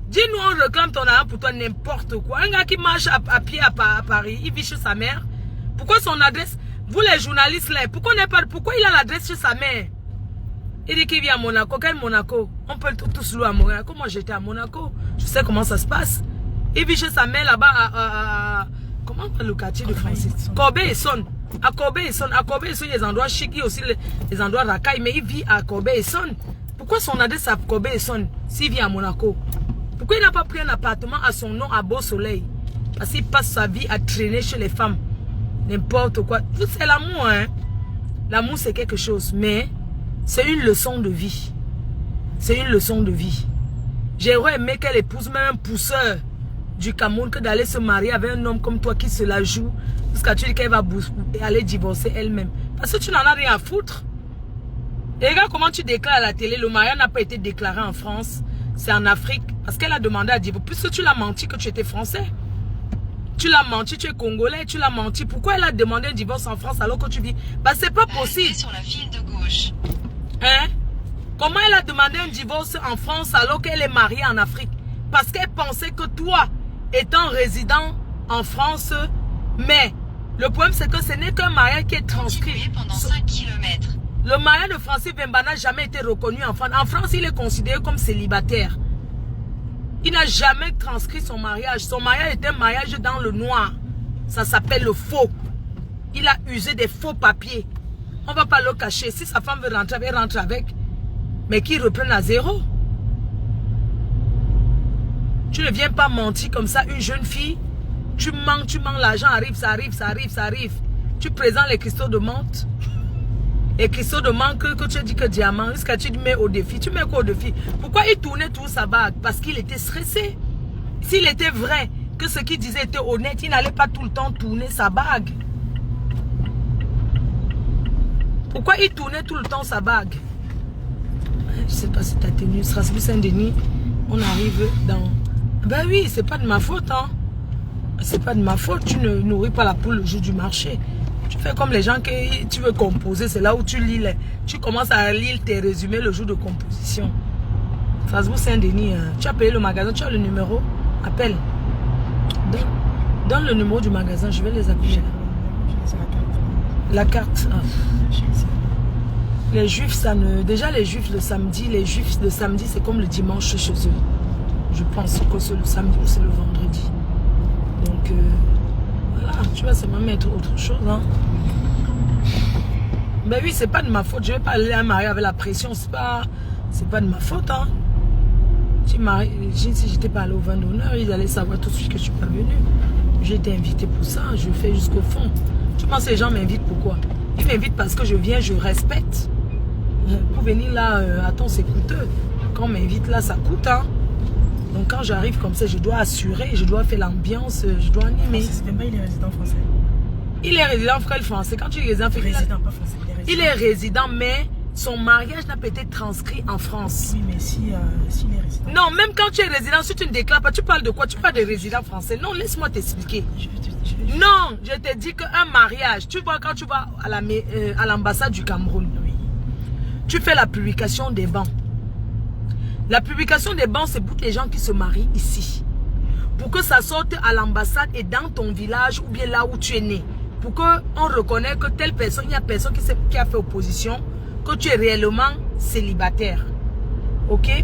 Dis-nous, on réclame ton argent pour toi n'importe quoi. Un gars qui marche à pied à Paris, il vit chez sa mère. Pourquoi son adresse? Vous les journalistes là, pourquoi il a l'adresse chez sa mère? Il dit qu'il vit à Monaco. Quel Monaco? On peut tous louer à Monaco. Moi j'étais à Monaco. Je sais comment ça se passe. Il vit chez sa mère là-bas comment on appelle le quartier de Francis? Corbeil-Essonne. À Corbeil-Essonne. À Corbeil-Essonne, il y a des endroits chics, il y a aussi les endroits racailles, mais il vit à Corbeil-Essonne. Pourquoi son adresse à Corbeil-Essonne s'il vit à Monaco? Pourquoi il n'a pas pris un appartement à son nom à Beau Soleil? Parce qu'il passe sa vie à traîner chez les femmes. N'importe quoi. C'est l'amour, hein. L'amour, c'est quelque chose, mais c'est une leçon de vie. C'est une leçon de vie. J'aurais aimé qu'elle épouse même un pousseur du Cameroun que d'aller se marier avec un homme comme toi qui se la joue jusqu'à tu dis qu'elle va aller divorcer elle-même. Parce que tu n'en as rien à foutre. Et regarde comment tu déclares à la télé, le mariage n'a pas été déclaré en France, c'est en Afrique. Parce qu'elle a demandé à divorcer. Puisque tu l'as menti que tu étais français. Tu l'as menti, tu es congolais, tu l'as menti. Pourquoi elle a demandé un divorce en France alors que tu vis? Bah c'est pas possible. Restez sur la file de gauche. Hein? Comment elle a demandé un divorce en France alors qu'elle est mariée en Afrique? Parce qu'elle pensait que toi, étant résident en France, mais le problème c'est que ce n'est qu'un mariage qui est transcrit. Pendant 5 km. Le mariage de Francis Vemba n'a jamais été reconnu en France. En France, il est considéré comme célibataire. Il n'a jamais transcrit son mariage. Son mariage est un mariage dans le noir. Ça s'appelle le faux. Il a usé des faux papiers. On ne va pas le cacher. Si sa femme veut rentrer, elle rentre avec. Mais qu'il reprenne à zéro. Tu ne viens pas mentir comme ça, une jeune fille. Tu mens, l'argent arrive, ça arrive. Tu présentes les cristaux de menthe. Les cristaux de menthe que tu as dit que diamant, ce que tu mets au défi. Tu mets quoi au défi? Pourquoi il tournait tout sa bague? Parce qu'il était stressé. S'il était vrai que ce qu'il disait était honnête, il n'allait pas tout le temps tourner sa bague. Pourquoi il tournait tout le temps sa bague? Je ne sais pas si tu as tenu Strasbourg-Saint-Denis. On arrive dans... Ben oui, c'est pas de ma faute, hein. C'est pas de ma faute. Tu ne nourris pas la poule le jour du marché. Tu fais comme les gens que tu veux composer. C'est là où tu lis tu commences à lire tes résumés le jour de composition. Strasbourg-Saint-Denis, tu as payé le magasin, tu as le numéro. Appelle. Donne le numéro du magasin, je vais les appeler. La carte. Ah. Les juifs, ça ne... Déjà les juifs le samedi, c'est comme le dimanche chez eux. Je pense que c'est le samedi ou c'est le vendredi. Donc, voilà, tu vas seulement mettre autre chose. Hein. Ben oui, c'est pas de ma faute. Je vais pas aller à un mariage avec la pression. C'est pas de ma faute. Hein. Si j'étais pas allé au vin d'honneur, ils allaient savoir tout de suite que je suis pas venue. J'ai été invitée pour ça. Je fais jusqu'au fond. Tu penses que les gens m'invitent pourquoi? Ils m'invitent parce que je viens, je respecte. Pour venir là, attends, c'est coûteux. Quand on m'invite là, ça coûte. Hein. Donc quand j'arrive comme ça, je dois assurer, je dois faire l'ambiance, je dois animer. Il est résident français. Il est résident français. Quand tu es résident français, pas français. Il est résident, mais son mariage n'a pas été transcrit en France. Oui, mais s'il est résident. Non, même quand tu es résident, si tu ne déclares pas, tu parles de quoi? Tu parles de résident français. Non, laisse-moi t'expliquer. Non, je te dis qu'un mariage, tu vois, quand tu vas à l'ambassade du Cameroun, oui, tu fais la publication des bancs. La publication des bancs, c'est pour les gens qui se marient ici. Pour que ça sorte à l'ambassade et dans ton village ou bien là où tu es né. Pour qu'on reconnaisse que telle personne, il y a personne qui a fait opposition, que tu es réellement célibataire. Ok?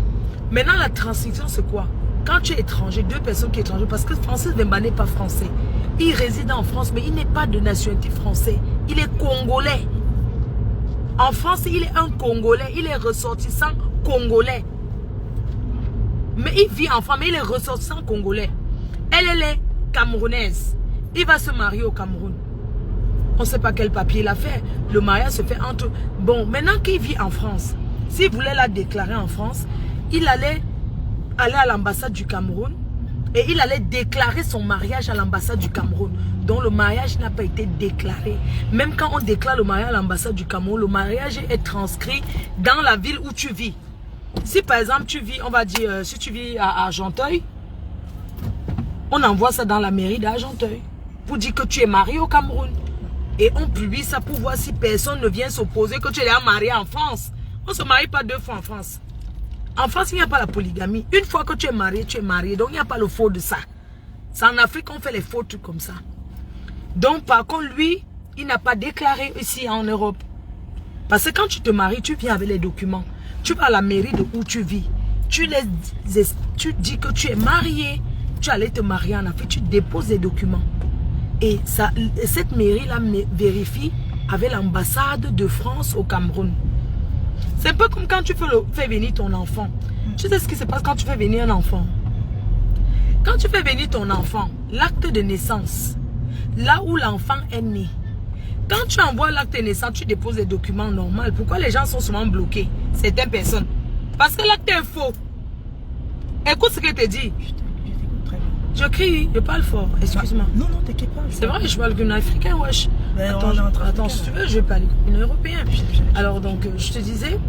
Maintenant, la transition, c'est quoi? Quand tu es étranger, deux personnes qui sont étrangères, parce que Francis Bemba n'est pas français. Il réside en France, mais il n'est pas de nationalité française. Il est congolais. En France, il est un Congolais. Il est ressortissant congolais. Mais il vit en France, mais il est ressortissant congolais. Elle est camerounaise. Il va se marier au Cameroun. On ne sait pas quel papier il a fait. Le mariage se fait entre... Bon, maintenant qu'il vit en France, s'il voulait la déclarer en France, il allait aller à l'ambassade du Cameroun et il allait déclarer son mariage à l'ambassade du Cameroun. Donc le mariage n'a pas été déclaré. Même quand on déclare le mariage à l'ambassade du Cameroun, le mariage est transcrit dans la ville où tu vis. Si par exemple tu vis, on va dire, si tu vis à Argenteuil, on envoie ça dans la mairie d'Argenteuil pour dire que tu es marié au Cameroun. Et on publie ça pour voir si personne ne vient s'opposer que tu es marié en France. On ne se marie pas deux fois en France. En France, il n'y a pas la polygamie. Une fois que tu es marié, tu es marié. Donc, il n'y a pas le faux de ça. C'est en Afrique qu'on fait les faux trucs comme ça. Donc, par contre, lui, il n'a pas déclaré ici en Europe. Parce que quand tu te maries, tu viens avec les documents. Tu vas à la mairie de où tu vis. Tu dis que tu es marié. Tu allais te marier en Afrique. Tu déposes les documents. Et ça, cette mairie-là vérifie avec l'ambassade de France au Cameroun. C'est un peu comme quand tu fais venir ton enfant. Tu sais ce qui se passe quand tu fais venir un enfant? Quand tu fais venir ton enfant, l'acte de naissance, là où l'enfant est né, quand tu envoies l'acte de naissance, tu déposes des documents normaux. Pourquoi les gens sont souvent bloqués? Certaines personnes. Parce que l'acte est faux. Écoute ce que je te dis. Je crie, je parle fort, excuse-moi. Non, non, t'inquiète pas. C'est vrai, je parle comme un Africain, wesh. Attends, si tu veux, je vais parler comme un Européen. Alors donc, je te disais,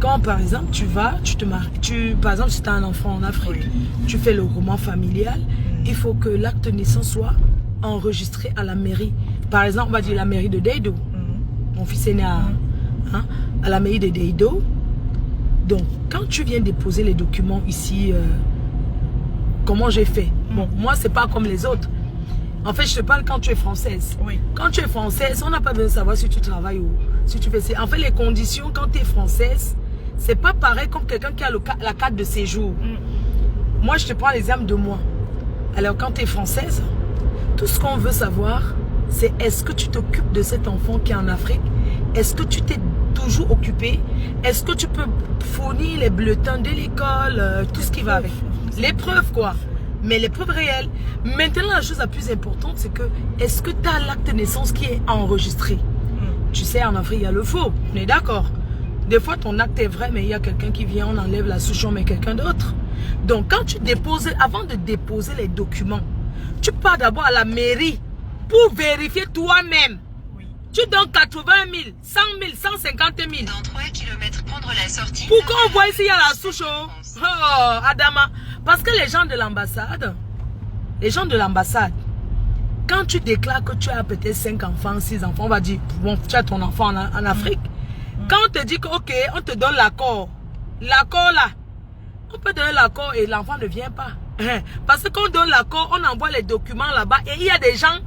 quand par exemple, tu te maries, par exemple, si tu as un enfant en Afrique, tu fais le roman familial, il faut que l'acte de naissance soit enregistré à la mairie. Par exemple, on va dire la mairie de Deido. Mon fils est né à la mairie de Deido. Donc, quand tu viens déposer les documents ici... comment j'ai fait? Bon, moi, c'est pas comme les autres. En fait, je te parle quand tu es française. Oui. Quand tu es française, on n'a pas besoin de savoir si tu travailles ou si tu fais... En fait, les conditions, quand tu es française, c'est pas pareil comme quelqu'un qui a la carte de séjour. Moi, je te prends l'exemple de moi. Alors, quand tu es française, tout ce qu'on veut savoir, c'est est-ce que tu t'occupes de cet enfant qui est en Afrique? Est-ce que tu t'es toujours occupé? Est-ce que tu peux fournir les bulletins de l'école, tout ce qui va avec? L'épreuve quoi, mais l'épreuve réelle. Maintenant la chose la plus importante c'est que est-ce que tu as l'acte de naissance qui est enregistré? Tu sais en Afrique il y a le faux, on est d'accord. Des fois ton acte est vrai mais il y a quelqu'un qui vient, on enlève la souche, on met quelqu'un d'autre. Donc quand tu déposes, avant de déposer les documents, tu pars d'abord à la mairie pour vérifier toi-même. Tu donnes 80 000, 100 000, 150 000. Dans 3 km, prendre la sortie. Pour qu'on voit ici, il y a la souche. Oh, Adama. Parce que les gens de l'ambassade, quand tu déclares que tu as peut-être 5 enfants, 6 enfants, on va dire, bon, tu as ton enfant en Afrique. Quand on te dit que, ok, on te donne l'accord là, on peut donner l'accord et l'enfant ne vient pas. Parce que quand on donne l'accord, on envoie les documents là-bas et il y a des gens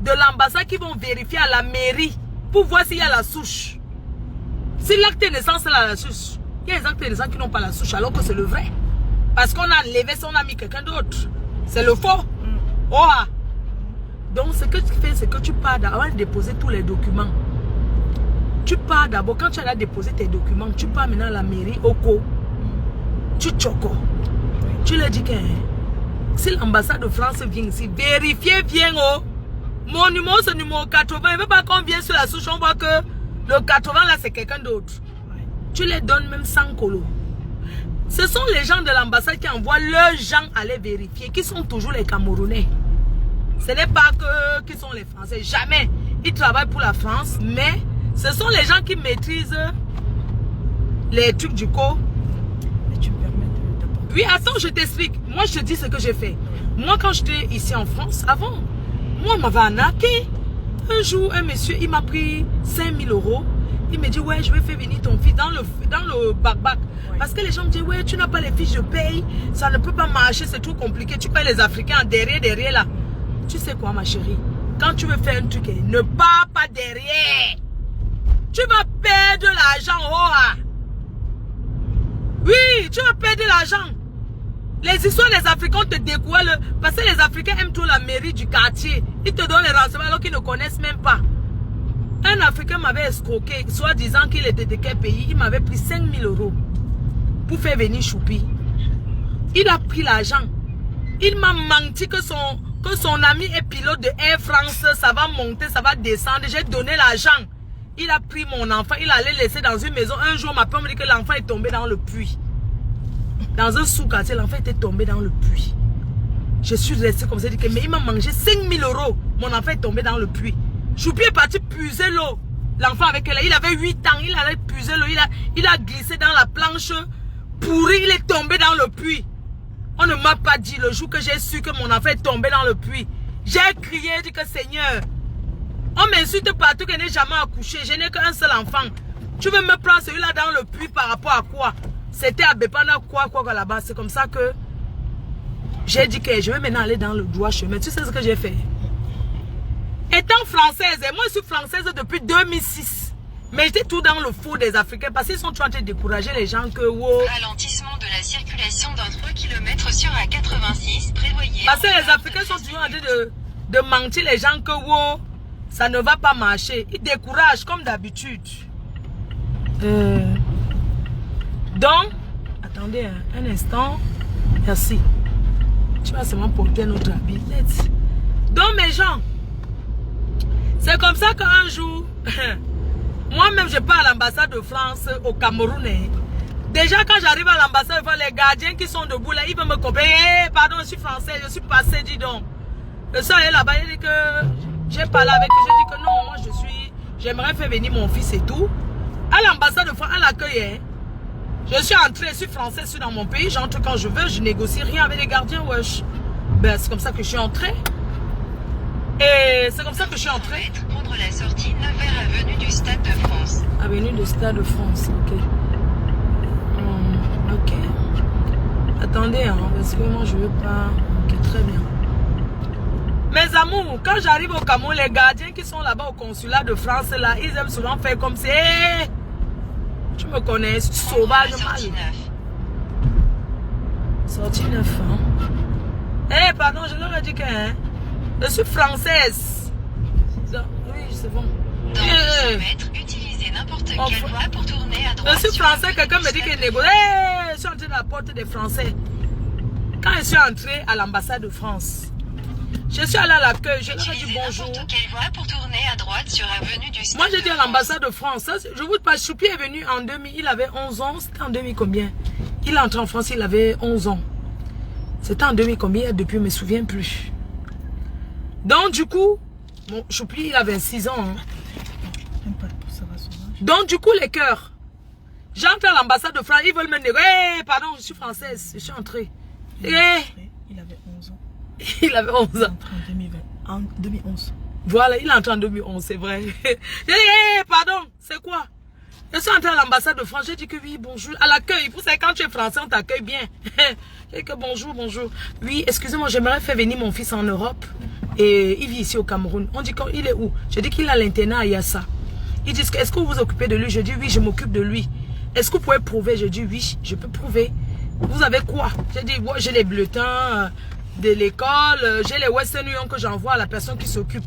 de l'ambassade qui vont vérifier à la mairie pour voir s'il y a la souche. Si l'acte de naissance est la souche, il y a des actes de naissance qui n'ont pas la souche alors que c'est le vrai. Parce qu'on a levé ça, on a mis quelqu'un d'autre. C'est le faux. Oh. Donc ce que tu fais, c'est que tu pars avant de déposer tous les documents. Tu pars d'abord, quand tu as déposé tes documents, tu pars maintenant à la mairie, Oko. Tu choco. Tu leur dis que si l'ambassade de France vient ici, vérifiez bien oh. Mon numéro c'est numéro 80. Il ne veut pas qu'on vienne sur la souche. On voit que le 80 là c'est quelqu'un d'autre. Tu les donnes même sans colo. Ce sont les gens de l'ambassade qui envoient leurs gens aller vérifier. Qui sont toujours les Camerounais. Ce n'est pas que qui sont les Français. Jamais. Ils travaillent pour la France. Mais ce sont les gens qui maîtrisent les trucs du co. Mais tu me permets de... Oui, attends, je t'explique. Moi, je te dis ce que j'ai fait. Moi, quand j'étais ici en France, avant, moi, on m'avait arnaqué. Un jour, un monsieur, il m'a pris 5 000 €. Il me dit, ouais, je vais faire venir ton fils dans le bac-bac. Ouais. Parce que les gens me disent, ouais, tu n'as pas les fiches de paye. Ça ne peut pas marcher, c'est trop compliqué. Tu payes les Africains derrière là. Tu sais quoi, ma chérie? Quand tu veux faire un truc, ne pars pas derrière. Tu vas perdre l'argent. Oh, oui, tu vas perdre l'argent. Les histoires des Africains te découlent. Parce que les Africains aiment trop la mairie du quartier. Ils te donnent les renseignements alors qu'ils ne connaissent même pas. Un Africain m'avait escroqué, soit disant qu'il était de quel pays. Il m'avait pris 5 000 € pour faire venir Choupi. Il a pris l'argent. Il m'a menti que son ami est pilote de Air France. Ça va monter, ça va descendre. J'ai donné l'argent. Il a pris mon enfant. Il allait laisser dans une maison. Un jour, ma père me dit que l'enfant est tombé dans le puits. Dans un sous-quartier, l'enfant était tombé dans le puits. Je suis restée comme ça. Mais il m'a mangé 5 000 €. Mon enfant est tombé dans le puits. Choupi est parti puiser l'eau. L'enfant avec elle, il avait 8 ans. Il allait puiser l'eau. Il a glissé dans la planche pourrie. Il est tombé dans le puits. On ne m'a pas dit le jour que j'ai su que mon enfant est tombé dans le puits. J'ai crié, j'ai dit que Seigneur, on m'insulte partout que je n'ai jamais accouché. Je n'ai qu'un seul enfant. Tu veux me prendre celui-là dans le puits par rapport à quoi? C'était à Bépana quoi là-bas. C'est comme ça que j'ai dit que je vais maintenant aller dans le droit chemin. Tu sais ce que j'ai fait? Étant française, et moi je suis française depuis 2006. Mais j'étais tout dans le faux des Africains parce qu'ils sont en train de décourager les gens que... Wow. Ralentissement de la circulation d'un 3 km sur A86, prévoyez... Parce que les Africains sont toujours en train de mentir les gens que wow, ça ne va pas marcher. Ils découragent comme d'habitude. Donc, attendez un instant. Merci. Tu vas seulement porter notre habit. Donc mes gens, c'est comme ça qu'un jour, moi-même je pars à l'ambassade de France au Cameroun. Déjà quand j'arrive à l'ambassade de France, les gardiens qui sont debout là, ils veulent me couper. Hey, pardon, je suis français, je suis passé, dis donc. Le soir est là-bas, il dit que j'ai parlé avec eux, j'ai dit que non, moi j'aimerais faire venir mon fils et tout. À l'ambassade de France, à l'accueil, je suis entrée, je suis français, je suis dans mon pays, j'entre quand je veux, je négocie rien avec les gardiens, wesh. Ben, c'est comme ça que je suis entrée. Et c'est comme ça que je suis entrée. Prendre la sortie 9h avenue du Stade de France. Avenue du Stade de France, ok. Ok. Attendez, hein, parce que moi je veux pas... Ok, très bien. Mes amours, quand j'arrive au Cameroun, les gardiens qui sont là-bas au consulat de France, là, ils aiment souvent faire comme si... Hey, tu me connais, je suis sauvage, mal. Sortie 9, hein. Eh, pardon, je leur ai dit que... Hein, je suis française. Oui, c'est bon. Dans 200 mètres, utilisez n'importe quelle voie pour tourner à droite. Je suis français, quelqu'un me dit qu'il négocie. Hey, je suis entrée dans la porte des Français. Quand je suis entrée à l'ambassade de France, je suis allée à l'accueil, je leur ai dit bonjour. N'importe quelle voie pour tourner à droite sur avenue du Stade. Moi, j'ai dit à l'ambassade de France. Je vous dis, Choupi est venu en 2000, il avait 11 ans. C'était en 2000 combien? Il est entré en France, il avait 11 ans. C'était en 2000 combien? Depuis, je ne me souviens plus. Donc, du coup, mon Choupi, il a 26 ans. Hein. Donc, du coup, les cœurs. J'entre à l'ambassade de France, ils veulent me dire, hey, pardon, je suis française, je suis entrée. Il avait 11 ans. Il avait 11 ans. Il est entré en 2020, en 2011. Voilà, il est entré en 2011, c'est vrai. J'ai dit, hey, pardon, c'est quoi? Je suis entré à l'ambassade de France, j'ai dit que oui, bonjour. À l'accueil, vous savez, quand tu es français, on t'accueille bien. J'ai dit que bonjour, bonjour. Oui, excusez-moi, j'aimerais faire venir mon fils en Europe. Et il vit ici au Cameroun. On dit qu'il est où? Je dis qu'il est à l'internat à Yassa. Ils disent, est-ce que vous vous occupez de lui? Je dis oui, je m'occupe de lui. Est-ce que vous pouvez prouver? Je dis oui, je peux prouver. Vous avez quoi? J'ai dit, ouais, j'ai les bulletins de l'école, j'ai les Western Union que j'envoie à la personne qui s'occupe.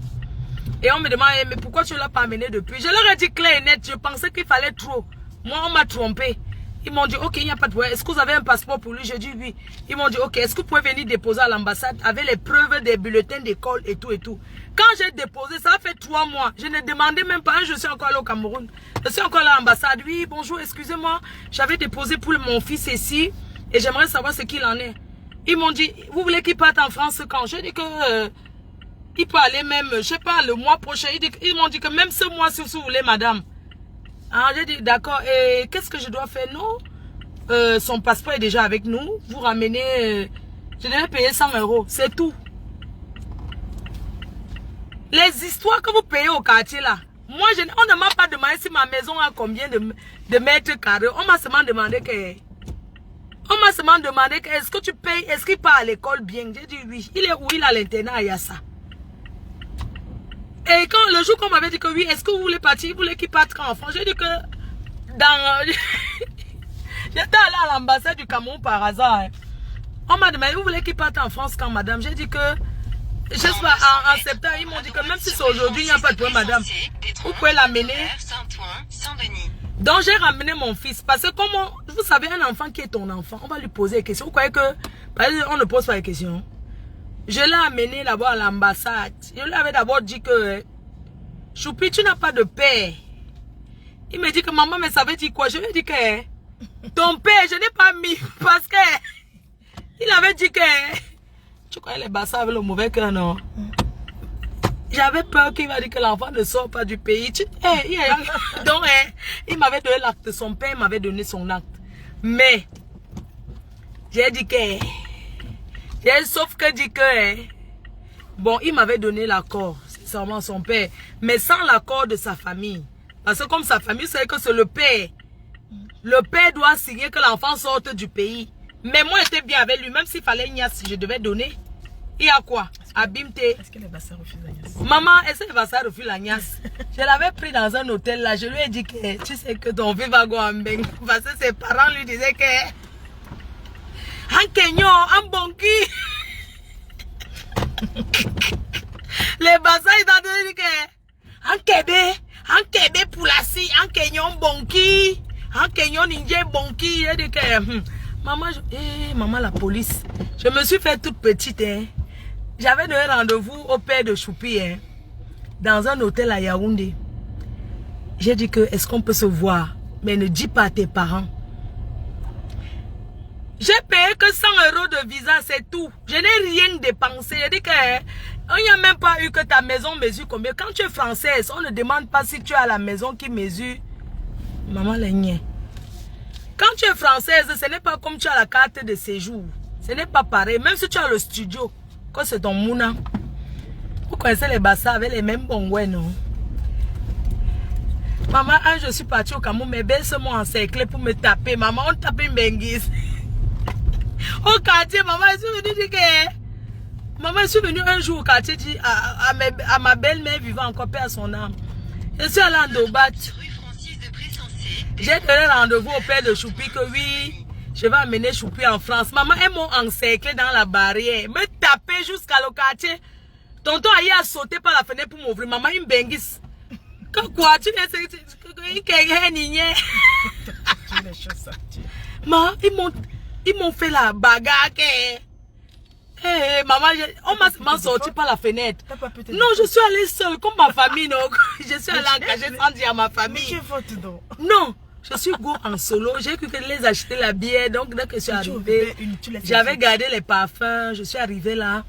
Et on me demande, mais pourquoi tu ne l'as pas amené depuis? Je leur ai dit clair et net, je pensais qu'il fallait trop. Moi, on m'a trompé. Ils m'ont dit, ok, il n'y a pas de problème. Est-ce que vous avez un passeport pour lui? Je dis oui. Ils m'ont dit, ok, est-ce que vous pouvez venir déposer à l'ambassade avec les preuves des bulletins d'école et tout et tout. Quand j'ai déposé, ça fait 3 mois. Je ne demandais même pas, je suis encore là au Cameroun. Je suis encore là à l'ambassade. Oui, bonjour, excusez-moi. J'avais déposé pour mon fils ici et j'aimerais savoir ce qu'il en est. Ils m'ont dit, vous voulez qu'il parte en France quand? J'ai dit que il peut aller même, je sais pas, le mois prochain. Ils m'ont dit que même ce mois, si vous voulez, madame. Ah, j'ai dit, d'accord, et qu'est-ce que je dois faire? Non, son passeport est déjà avec nous. Vous ramenez, je devais payer 100 €, c'est tout. Les histoires que vous payez au quartier là, moi, on ne m'a pas demandé si ma maison a combien de mètres carrés. On m'a seulement demandé que... est-ce que tu payes, est-ce qu'il part à l'école bien? J'ai dit oui. Il est où? Il est à l'internat, il y a ça. Et quand le jour qu'on m'avait dit que oui, est-ce que vous voulez partir? Vous voulez qu'il parte quand enfant? J'ai dit que dans... J'étais allé à l'ambassade du Cameroun par hasard. Hein. On m'a demandé, vous voulez qu'il parte en France quand, madame? J'ai dit que... Je sais pas, en septembre, ils m'ont dit que même si c'est aujourd'hui, il n'y a pas de problème, madame. Vous pouvez l'amener. Donc j'ai ramené mon fils. Parce que comment, vous savez, un enfant qui est ton enfant, on va lui poser des questions. Vous croyez que, par exemple, on ne pose pas les questions? Je l'ai amené d'abord à l'ambassade. Je lui avais d'abord dit que, Choupi, tu n'as pas de père. Il me dit que maman, mais ça veut dire quoi? Je lui ai dit que, ton père, je n'ai pas mis. Parce que, il avait dit que, tu connais les bassins avec le mauvais cœur, non? J'avais peur qu'il m'a dit que l'enfant ne sort pas du pays. Donc, il m'avait donné l'acte. Son père m'avait donné son acte. Mais, j'ai dit que... Sauf que dit que... Bon, il m'avait donné l'accord. C'est seulement son père. Mais sans l'accord de sa famille. Parce que comme sa famille, c'est que c'est le père. Le père doit signer que l'enfant sorte du pays. Mais moi, j'étais bien avec lui. Même s'il fallait une niasse, je devais donner. Il y a quoi? Abimte. Est-ce que les bassins refusent la niasse? Maman, est-ce que les bassins refusent la niasse? Je l'avais pris dans un hôtel là. Je lui ai dit que tu sais que ton fils va go en beng. Parce que ses parents lui disaient que... En Kenyo, en Bonki. Les bassins, ils ont dit que... En Kébé, Poulassi, en Kenyo, Bonki. En Kenyo, Ninja, Bonki. J'ai dit que... Maman, maman, la police. Je me suis fait toute petite, hein. J'avais donné rendez-vous au père de Choupi, hein, dans un hôtel à Yaoundé. J'ai dit que, est-ce qu'on peut se voir? Mais ne dis pas à tes parents. J'ai payé que 100 € de visa, c'est tout. Je n'ai rien dépensé. J'ai dit que, on n'y a même pas eu que ta maison mesure combien. Quand tu es française, on ne demande pas si tu as la maison qui mesure. Maman, la nienne. Quand tu es française, ce n'est pas comme tu as la carte de séjour. Ce n'est pas pareil. Même si tu as le studio, quand c'est ton mouna. Vous connaissez les bassins avec les mêmes bons, ouais, non? Maman, je suis partie au Cameroun, mes belles m'ont encerclé pour me taper. Maman, on tape une benguise. Au quartier, maman, je suis venue dire que... Maman, je suis venue un jour au quartier dire à ma belle-mère vivant encore, paix à son âme. Je suis allée en Dobat. J'ai donné rendez-vous au père de Choupi que oui, je vais amener Choupi en France. Maman, elles m'ont encerclé dans la barrière, me taper jusqu'à le quartier. Tonton Aïe a sauté par la fenêtre pour m'ouvrir. Maman, il me benguisse. Quoi, tu viens Maman, ils m'ont fait la bagarre. Hey, maman, on m'a sorti par la fenêtre. Non, je suis allée seule, comme ma famille. Non. Je suis allée engager sans dire à ma famille. Non, je suis go en solo. J'ai cru que les acheter la bière. Donc, dès que je suis arrivée, j'avais gardé les parfums. Je suis arrivée là.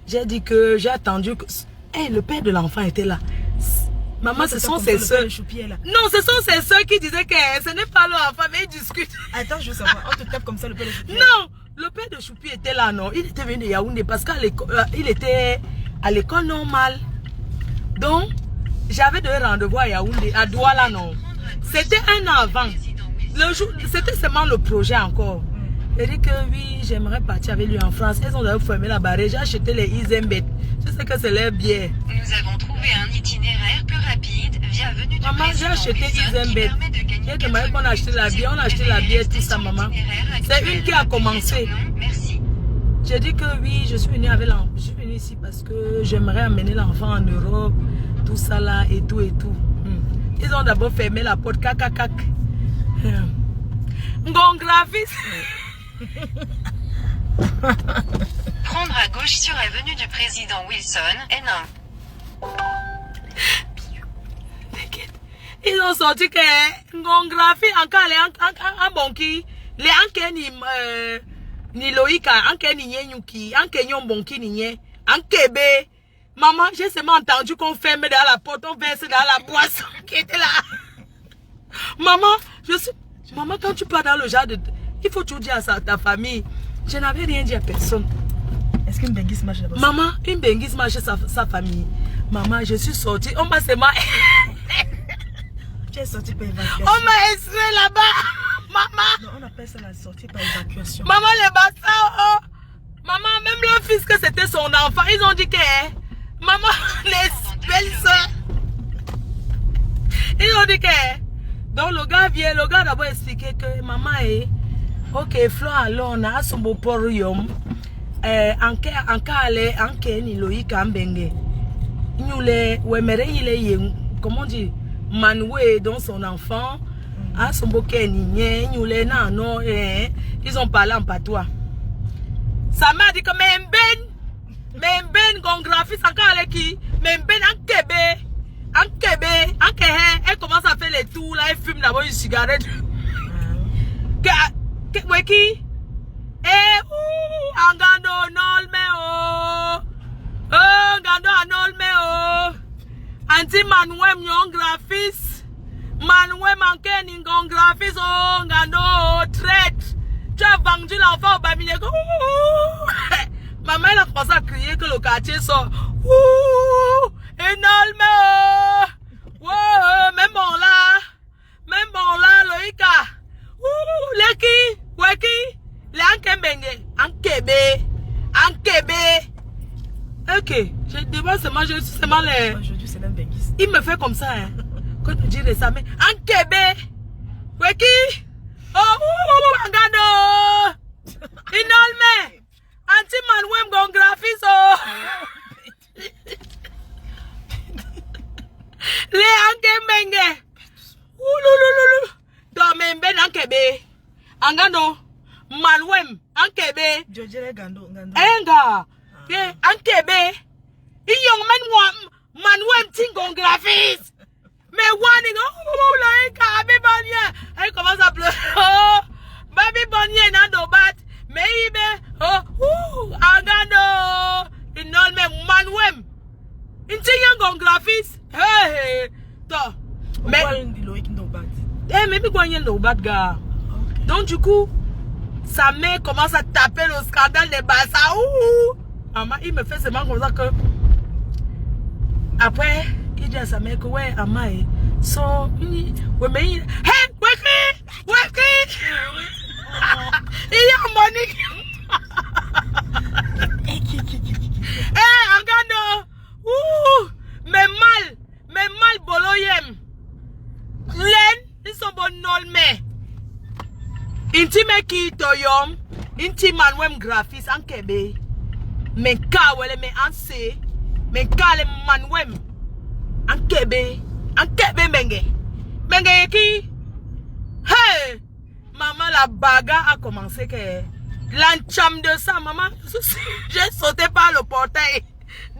J'ai dit que j'ai attendu que... Hey, le père de l'enfant était là. Maman, ce sont ses soeurs. Non, ce sont ses soeurs qui disaient que ce n'est pas leur enfant, mais ils discutent. Attends, je veux savoir. On te tape comme ça, le père de Choupi. Non, le père de Choupi était là, non. Il était venu de Yaoundé parce qu'il était à l'école normale. Donc, j'avais donné rendez-vous à Yaoundé, à Douala, non. C'était un an avant. Le jour, c'était seulement le projet encore. J'ai dit que oui, j'aimerais partir avec lui en France. Elles ont fermé la barrière. J'ai acheté les Isembet. Je sais que c'est leur bière. Nous avons trouvé un itinéraire plus rapide via Avenue du Maman, j'ai acheté Isembet. J'ai demandé qu'on a acheté la bière. On a acheté la bière, tout ça, maman. C'est une qui a commencé. Merci. J'ai dit que oui, je suis venue avec l'enfant. Je suis venue ici parce que j'aimerais amener l'enfant en Europe. Tout ça là et tout et tout. Ils ont d'abord fermé la porte. Cacacac. Ngongrafis. Prendre à gauche sur avenue du président Wilson, N1. Ils ont sorti que Ngongrafi encore les bonki, les anke ni Loïka, anke ni Nyenyuki, anke nyon bonki ni Nye, ankebe. Maman, j'ai seulement entendu qu'on ferme dans la porte, on verse dans la boisson qui était là. Maman, maman, quand tu pars dans le jardin, il faut tout dire à ta famille. Je n'avais rien dit à personne. Est-ce qu'une benguise marche là-bas? Maman, une benguise marche sa famille. Maman, je suis sortie. On m'a seulement... Tu es sortie par évacuation. On m'a extrait là-bas. Maman. Non, on appelle ça la sortie par évacuation. Maman, les bastards. Oh. Maman, même le fils que c'était son enfant, ils ont dit que... Maman, les belles soeurs. Ils ont dit que... Donc le gars vient, le gars d'abord expliqué que maman est... Ok, Flo, alors on a son beau porium. Anke ni Loïc Ambenge. Il est, comment dire, manoué dans son enfant. A son beau kenigné, ils ont parlé en patois. Sa mère dit que même ben gongraphiste encore qui, même ben en Québec, elle commence à faire les tours là, elle fume d'abord une cigarette. Qui? Angando nolme Angando anolme anti manuem yon graphiste manuem manqué ningon graphiste ngando traite. Tu as vendu l'enfant au babine. Maman elle a commencé à crier que le quartier sort. Énorme. Même bon là, Loïka. Leki, Weki, les Ankebenge, Ankebe. Ok, je demande seulement, je suis seulement les. Aujourd'hui, c'est l'imbenguiste. Il me fait comme ça, hein. Quand tu dis ça, mais Ankebe, Weki, Angano, Inolme, Anti-Manouem Gongraphiso. Les Ankebenge. Ouloulouloulou. Domembe Ankebe. Angano. Manouem Ankebe. Jojere Gando. Enga. Ankebe. Iyong men Manouem Tingongraphis. Mais warning. Oh, là, Baby Bonnier. Elle commence à pleurer. Oh, Baby Bonnier n'a de bat. Mais il oh, Angano. Il n'en met Manouem. Il Tingongraphis. Hey, toi. Mais. Mais puis quoi, il y a le bad gars. Donc, du coup, sa mère commence à taper le scandale des bassins. Maman, il me fait seulement comme ça que. Après, il dit à sa mère que, ouais, Amae, so, ouais, mais il. Hey, Weki! Il y a Monique. Hey, Angano! Mais mal, Boloyem. Len. Ils sont bons nolme. Intime qui toyom, intime manwem graphiste en Québec. Mais kawele me anse, mais kale manwem en Québec menge qui. Hey, maman la bagarre a commencé que l'encham de ça, maman. J'ai sauté par le portail.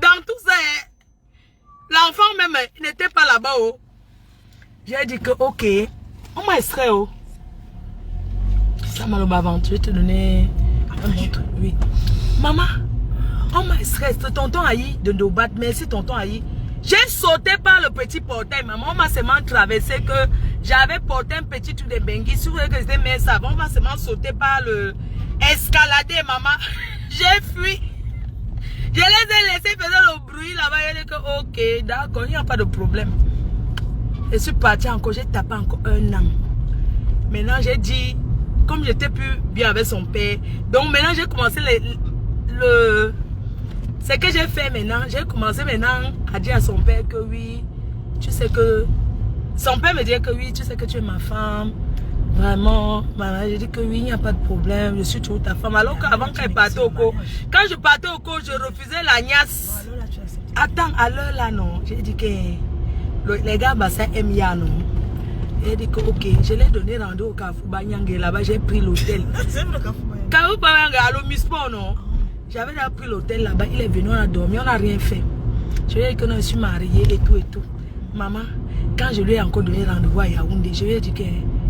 Dans tout ça, l'enfant même n'était pas là-bas. Oh. J'ai dit que ok. On m'a extrait, oh. Ça m'a l'aventure, te donner un montre. Oui. Maman, on m'a extrait. Tonton Aïe de Nobat, merci tonton Aïe. J'ai sauté par le petit portail, maman. On m'a seulement traversé que j'avais porté un petit truc de bengi. Si vous voulez que c'était mes savons, on m'a seulement sauté par le escalader, maman. J'ai fui. Je les ai laissés faire le bruit là-bas. Il a dit que ok, d'accord, il n'y a pas de problème. Je suis partie encore, j'ai tapé encore 1 an. Maintenant, j'ai dit, comme j'étais plus bien avec son père, donc maintenant, j'ai commencé ce que j'ai fait maintenant, j'ai commencé maintenant à dire à son père que oui, tu sais que, son père me dit que oui, tu sais que tu es ma femme, vraiment, maman, j'ai dit que oui, il n'y a pas de problème, je suis toujours ta femme. Alors qu'avant qu'elle partait au cours, quand je partais au cours, je refusais la niasse. Attends, à l'heure là, non, j'ai dit que... Les gars, bah, ça aime non. Et dit que ok, je l'ai donné rendez-vous au Carrefour Banyang là-bas, j'ai pris l'hôtel. C'est le Carrefour Banyang à l'Omisport, non? J'avais déjà pris l'hôtel là-bas, il est venu, on a dormi, on n'a rien fait. Je lui ai dit que non, je suis mariée et tout et tout. Maman, quand je lui ai encore donné rendez-vous à Yaoundé, je lui ai dit que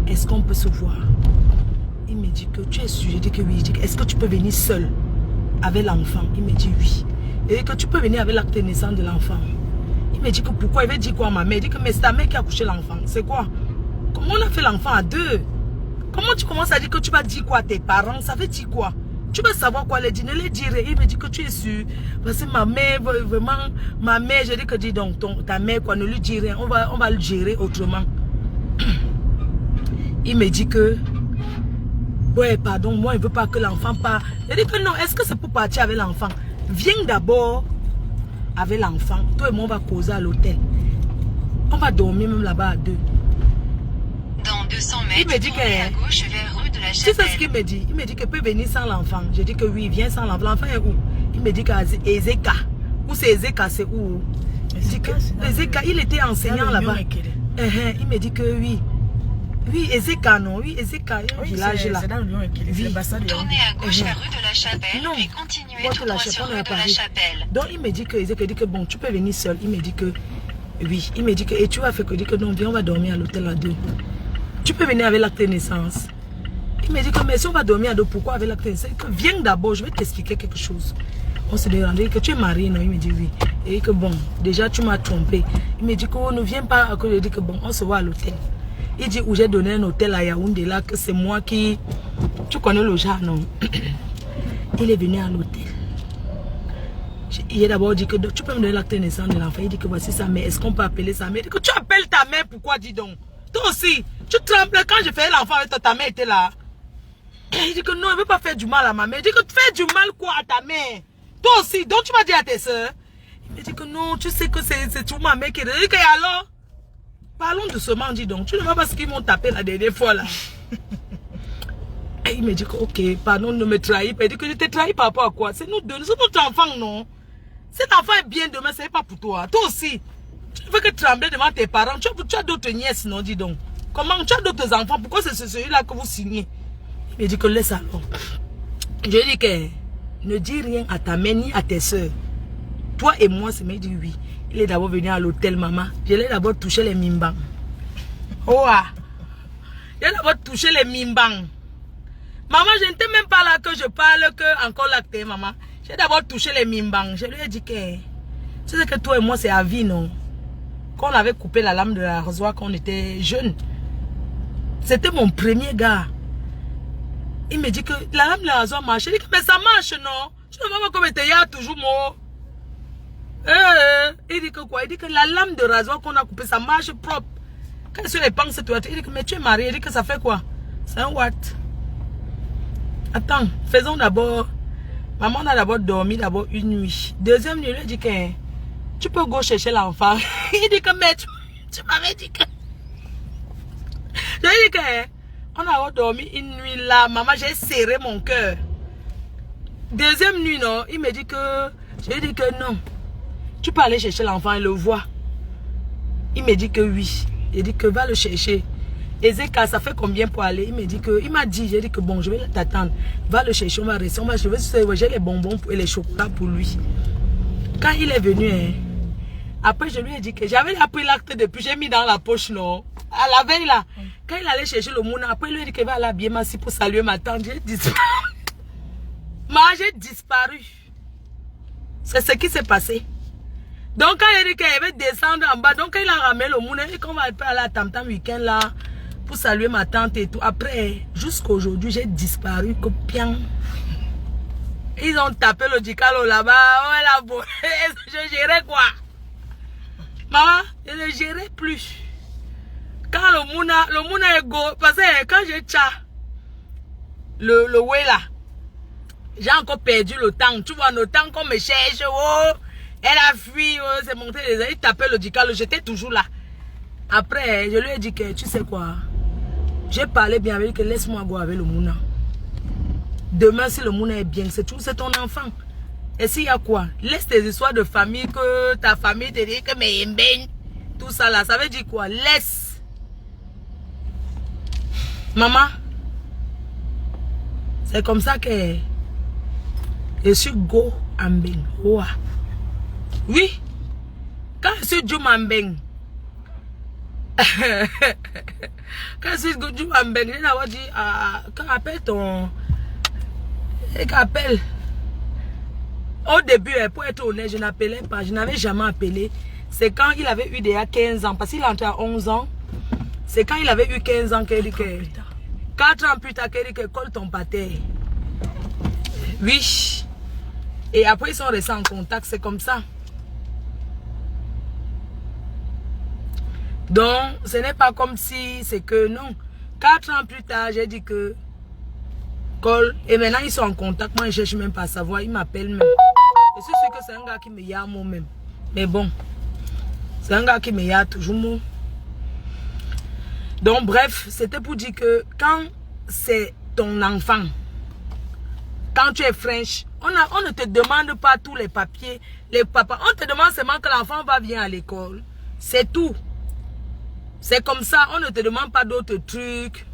est-ce qu'on peut se voir? Il me dit que tu es sûr, je dis que oui. Je dis est-ce que tu peux venir seul avec l'enfant? Il me dit oui. Et que tu peux venir avec l'acte de naissance de l'enfant. Il me dit que pourquoi? Il veut dire quoi à ma mère? Il dit que mais c'est ta mère qui a couché l'enfant. C'est quoi? Comment on a fait l'enfant à deux? Comment tu commences à dire que tu vas dire quoi à tes parents? Ça veut dire quoi? Tu veux savoir quoi les dire? Ne les dire. Il me dit que tu es sûr. Parce que ma mère, vraiment, ma mère, je dis que dis donc, ta mère, quoi, ne lui dis rien. On va le gérer autrement. Il me dit que, ouais, pardon, moi, il ne veut pas que l'enfant parte. Je dis que non, est-ce que c'est pour partir avec l'enfant? Viens d'abord avec l'enfant. Toi et moi, on va causer à l'hôtel. On va dormir même là-bas à deux. Dans 200 mètres, Il me dit tournez que, à gauche vers rue de la tu sais ce Chapelle. qu'il me dit? Il me dit qu'il peut venir sans l'enfant. Je dis que oui, viens sans l'enfant. L'enfant est où? Il me dit qu'à Ezeka. Où c'est Ezeka, c'est où? Ezeka, il était enseignant là-bas. Il me dit que oui. Oui, Ezeka, non. Oui, Ezeka, il y a un village là. Tournez à gauche vers rue de la Chapelle, Non. puis continuez Moi, tout de la droit Chapelle, sur on est rue à de la Paris. Chapelle. Donc il me dit que Ezeka dit que bon, tu peux venir seul. Il me dit que oui. Il me dit que et tu vas faire que dit que non, viens, on va dormir à l'hôtel à deux. Tu peux venir avec l'acte de naissance. Il me dit que mais si on va dormir à deux, pourquoi avec l'acte de naissance? Que viens d'abord, je vais t'expliquer quelque chose. On se dit que tu es marié, non? Il me dit oui. Et que bon, déjà tu m'as trompé. Il me dit qu'on ne vient pas. Que je dis que bon, on se voit à l'hôtel. Il dit où j'ai donné un hôtel à Yaoundé là, que c'est moi qui. Tu connais le genre, non? Il est venu à l'hôtel. Il a d'abord dit que tu peux me donner l'acte de naissance de l'enfant. Il dit que voici sa mère. Est-ce qu'on peut appeler sa mère? Il dit que tu appelles ta mère, pourquoi dis donc? Toi aussi, tu trembles quand je faisais l'enfant avec toi, ta mère était là. Il dit que non, il ne veut pas faire du mal à ma mère. Il dit que tu fais du mal quoi à ta mère? Toi aussi, donc tu m'as dit à tes soeurs. Il me dit que non, tu sais que c'est tout ma mère qui est là. Il dit que alors, parlons doucement, dis donc. Tu ne vois pas ce qu'ils m'ont tapé la dernière fois là. Et il me dit que ok, pardon, ne me trahis pas. Il dit que je t'ai trahi par rapport à quoi? C'est nous deux, c'est notre enfant, non? Cet enfant est bien demain, ce n'est pas pour toi. Toi aussi, tu ne veux que trembler devant tes parents. Tu as d'autres nièces, non? Dis donc. Comment? Tu as d'autres enfants. Pourquoi c'est celui-là que vous signez? Il me dit que laisse alors. Je lui dis que ne dis rien à ta mère ni à tes soeurs. Toi et moi, c'est me dit oui. Il est d'abord venu à l'hôtel, maman. Je l'ai d'abord touché les mimbang. Oh ah. Je l'ai d'abord touché les mimbang. Maman, je n'étais même pas là que je parle que encore l'acte, maman. J'ai d'abord touché les mimbang. Je lui ai dit que tu sais que toi et moi, c'est à vie, non? Quand on avait coupé la lame de la rasoir quand on était jeunes. C'était mon premier gars. Il me dit que la lame de la rasoir marche. Je dis que mais ça marche, non? Tu ne vois pas comme il y a toujours moi. Il dit que quoi? Il dit que la lame de rasoir qu'on a coupé, ça marche propre. Quand sur les pangs, il dit que mais tu es marié. Il dit que ça fait quoi? C'est un watt. Attends, faisons d'abord. Maman a d'abord dormi d'abord une nuit. Deuxième nuit, il lui dit que tu peux go chercher l'enfant. Il dit que mais tu m'avais dit que. Je lui ai dit que on a dormi une nuit là. Maman, j'ai serré mon cœur. Deuxième nuit, non, il me dit que. Je lui ai dit que non. Tu peux aller chercher l'enfant et le voir. Il me dit que oui. Il dit que va le chercher. Ezeka, ça fait combien pour aller? Il me dit que, il m'a dit, j'ai dit que bon, je vais t'attendre. Va le chercher, on va rester, j'ai les bonbons et les chocolats pour lui. Quand il est venu, hein, après je lui ai dit que j'avais pris l'acte depuis, j'ai mis dans la poche, non? À la veille là, quand il allait chercher le mouna, après il lui a dit qu'il va aller bien m'assis pour saluer ma tante. J'ai disparu. J'ai disparu. C'est ce qui s'est passé. Donc quand il a dit qu'il va descendre en bas, donc quand il a ramené le mouna, et qu'on va aller à Tam Tam week-end là, pour saluer ma tante et tout. Après, jusqu'à aujourd'hui, j'ai disparu comme bien. Ils ont tapé le dicalo là-bas. Ouais, là-bas. Je gérais quoi? Maman, je ne gérais plus. Quand le mouna est go, parce que quand j'ai tcha, le way là, j'ai encore perdu le temps. Tu vois, le temps qu'on me cherche, oh, elle a fui, oh, c'est monté, il tapait le dicalo, j'étais toujours là. Après, je lui ai dit que, tu sais quoi, j'ai parlé bien avec lui, que laisse-moi go avec le mouna. Demain, si le mouna est bien, c'est tout, c'est ton enfant. Et s'il y a quoi? Laisse tes histoires de famille, que ta famille te dit que mais tout ça là, ça veut dire quoi? Laisse. Maman, c'est comme ça que je suis go ambeng. Oui, quand je suis Jumambeng, quand je suis Jumambeng, je n'avais dit, quand appelle ton. Appelle. Au début, pour être honnête, je n'appelais pas, je n'avais jamais appelé. C'est quand il avait eu déjà 15 ans, parce qu'il est entré à 11 ans. C'est quand il avait eu 15 ans qu'elle dit que... 4 ans plus tard, qu'elle dit que colle ton pâté. Oui. Et après, ils sont restés en contact. C'est comme ça. Donc, ce n'est pas comme si c'est que non. 4 ans plus tard, j'ai dit que colle. Et maintenant, ils sont en contact. Moi, je ne cherche même pas à savoir. Ils m'appellent même. Je suis sûr que c'est un gars qui me y a moi-même. Mais bon. C'est un gars qui me y a toujours moi. Donc, bref, c'était pour dire que quand c'est ton enfant, quand tu es French, on ne te demande pas tous les papiers, les papas. On te demande seulement que l'enfant va bien à l'école. C'est tout. C'est comme ça. On ne te demande pas d'autres trucs.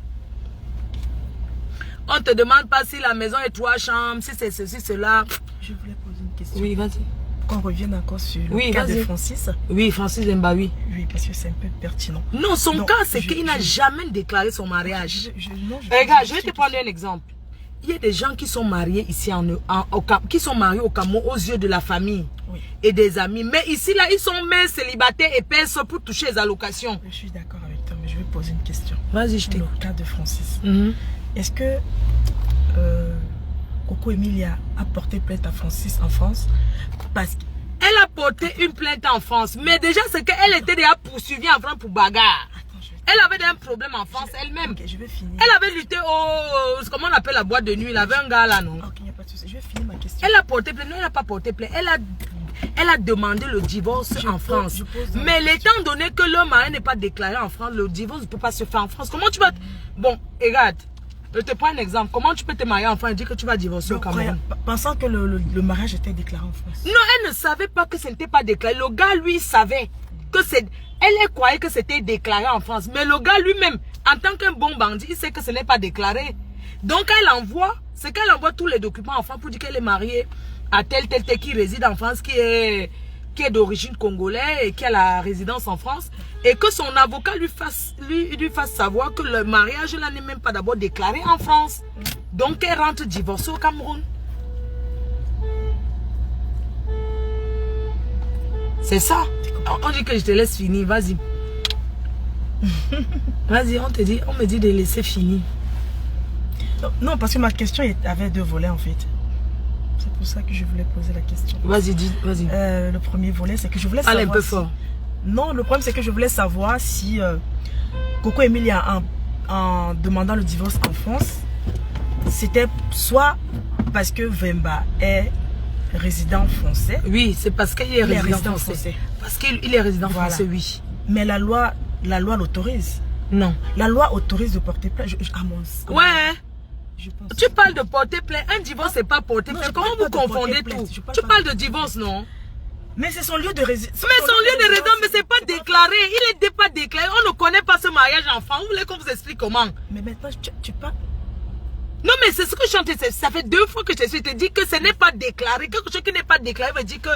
On ne te demande pas si la maison est 3 chambres, si c'est ceci, cela. Je voulais poser une question. Oui, vas-y. Qu'on revienne encore sur le cas de Francis. Oui, Francis Mbaoui. Oui, parce que c'est un peu pertinent. Non, son cas, c'est qu'il n'a jamais déclaré son mariage. Regarde, je vais te prendre un exemple. Il y a des gens qui sont mariés ici qui sont mariés au Cameroun aux yeux de la famille et des amis. Mais ici, là, ils sont mères célibataires et pèsent pour toucher les allocations. Je suis d'accord avec toi, mais je vais poser une question. Vas-y, je t'écoute. Le cas de Francis. Est-ce que Coco Emilia a porté plainte à Francis en France? Parce qu'elle a porté une plainte en France. Mais déjà, c'est qu'elle était déjà poursuivie en France pour bagarre. Elle avait un problème en France elle-même. Ok, je vais finir. Elle avait lutté au... Comment on appelle la boîte de nuit? Il avait un gars là, non? Ok, il n'y a pas de souci. Je vais finir ma question. Elle a porté plainte. Non, elle n'a pas porté plainte. Elle a demandé le divorce en France. Mais étant donné que le mari n'est pas déclaré en France, le divorce ne peut pas se faire en France. Comment tu vas... Bon, regarde. Je te prends un exemple. Comment tu peux te marier en France et dire que tu vas divorcer au Cameroun? Pensant que le mariage était déclaré en France. Non, elle ne savait pas que ce n'était pas déclaré. Le gars, lui, savait que c'est... Elle croyait que c'était déclaré en France. Mais le gars lui-même, en tant qu'un bon bandit, il sait que ce n'est pas déclaré. Donc, elle envoie... C'est qu'elle envoie tous les documents en France pour dire qu'elle est mariée à tel qui réside en France, qui est d'origine congolaise et qui a la résidence en France. Et que son avocat lui fasse savoir que le mariage là n'est même pas d'abord déclaré en France. Donc elle rentre divorcée au Cameroun. C'est ça. On dit que je te laisse finir, vas-y. Vas-y, on me dit de laisser finir. Non, parce que ma question avait 2 volets en fait. C'est pour ça que je voulais poser la question. Vas-y, dis, vas-y. Le premier volet, c'est que je voulais savoir... Parle un peu fort. Non, le problème, c'est que je voulais savoir si Coco Emilia, en demandant le divorce en France, c'était soit parce que Vemba est résident français. Oui, c'est parce qu'il est résident français. Parce qu'il est résident français, oui. Mais la loi l'autorise. Non. La loi autorise de porter plainte. Ouais. Tu parles de porter plainte. Un divorce, c'est pas porter plainte. Comment vous confondez tout? Tu parles de divorce, non? Mais c'est son lieu de résidence. Mais son lieu de résidence, mais c'est pas déclaré. Il n'est pas déclaré. On ne connaît pas ce mariage enfant. Vous voulez qu'on vous explique comment? Mais maintenant, tu parles. Non, mais c'est ce que je chante. Ça fait 2 fois que je te dis que ce n'est pas déclaré. Quelque chose qui n'est pas déclaré veut dire que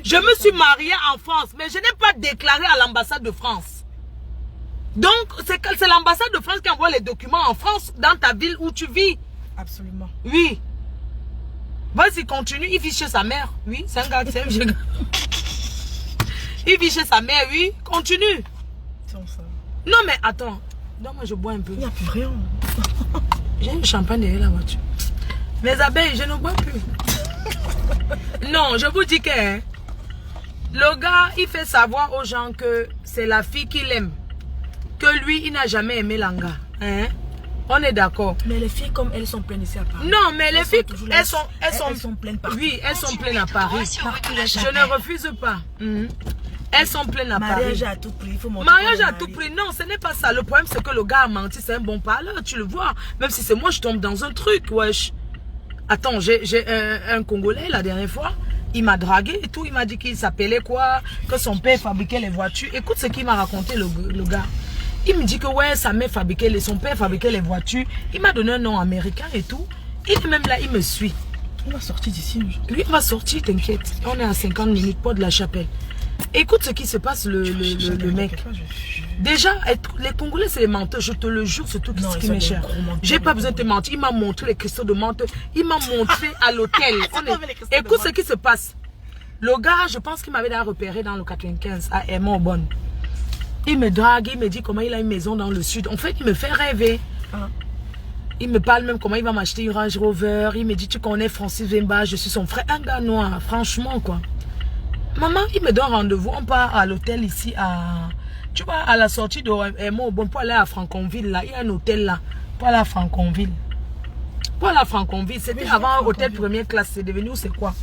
je me suis mariée en France, mais je n'ai pas déclaré à l'ambassade de France. Donc, c'est l'ambassade de France qui envoie les documents en France, dans ta ville où tu vis. Absolument. Oui. Vas-y, continue. Il vit chez sa mère. Oui, c'est un gars, c'est un vieux gars. Il vit chez sa mère, oui. Continue. Non, mais attends. Non, moi, je bois un peu. Il n'y a plus rien. J'ai un champagne derrière la voiture. Mes abeilles, je ne bois plus. Non, je vous dis que le gars, il fait savoir aux gens que c'est la fille qu'il aime. Que lui, il n'a jamais aimé l'anga. Hein? On est d'accord. Mais les filles, comme elles sont pleines ici à Paris. Non, mais les filles, elles sont pleines partout. Oui, elles sont pleines à Paris. Je ne refuse pas. Elles sont pleines à Paris. Mariage à tout prix. Il faut montrer. Mariage à tout prix. Non, ce n'est pas ça. Le problème, c'est que le gars a menti. C'est un bon parleur. Tu le vois. Même si c'est moi, je tombe dans un truc. Wesh. Attends, j'ai un Congolais la dernière fois. Il m'a dragué et tout. Il m'a dit qu'il s'appelait quoi? Que son père fabriquait les voitures. Écoute ce qu'il m'a raconté, le gars. Il me dit que ouais, sa mère fabriquait son père fabriquait les voitures. Il m'a donné un nom américain et tout. Il est même là, il me suit. On va sortir d'ici. Lui, on va sortir, t'inquiète. On est à 50 minutes, Porte de la Chapelle. Écoute ce qui se passe, le mec. Déjà, les Congolais, c'est les menteurs. Je te le jure, c'est tout ce qui m'est cher. J'ai pas besoin de te mentir. Il m'a montré les cristaux de menthe. Il m'a montré à l'hôtel. Écoute ce qui se passe. Le gars, je pense qu'il m'avait repéré dans le 95 à Aimant-Bonne. Il me drague, il me dit comment il a une maison dans le sud. En fait, il me fait rêver. Ah. Il me parle même comment il va m'acheter une Range Rover. Il me dit, tu connais Francis Vemba, je suis son frère. Un gars noir, franchement, quoi. Maman, il me donne rendez-vous. On part à l'hôtel ici à... Tu vois, à la sortie de bon, pour aller à Franconville, là. Il y a un hôtel là. Pour aller à Franconville. Pour aller à Franconville. C'était avant un hôtel première classe. C'est devenu, c'est quoi?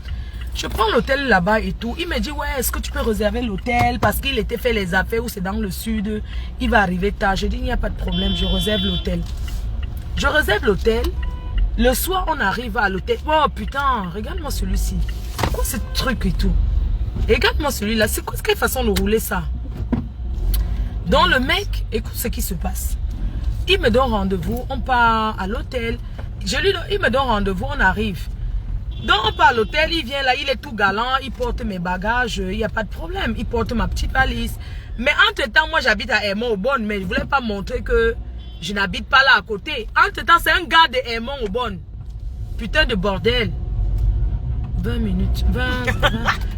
Je prends l'hôtel là-bas et tout. Il me dit, ouais, est-ce que tu peux réserver l'hôtel? Parce qu'il était fait les affaires ou c'est dans le sud. Il va arriver tard. Je dis, il n'y a pas de problème. Je réserve l'hôtel. Je réserve l'hôtel. Le soir, on arrive à l'hôtel. Oh putain, regarde-moi celui-ci. C'est quoi ce truc et tout? Regarde-moi celui-là. C'est quoi, quelle façon de rouler ça? Donc le mec, écoute ce qui se passe. Il me donne rendez-vous. On part à l'hôtel. Il me donne rendez-vous. On arrive. Donc on part à l'hôtel, il vient là, il est tout galant, il porte mes bagages, il n'y a pas de problème, il porte ma petite valise. Mais entre temps, moi j'habite à Hermont-Aubonne, mais je ne voulais pas montrer que je n'habite pas là à côté. Entre temps, c'est un gars de Hermont-Aubonne. Putain de bordel. 20 minutes, 20.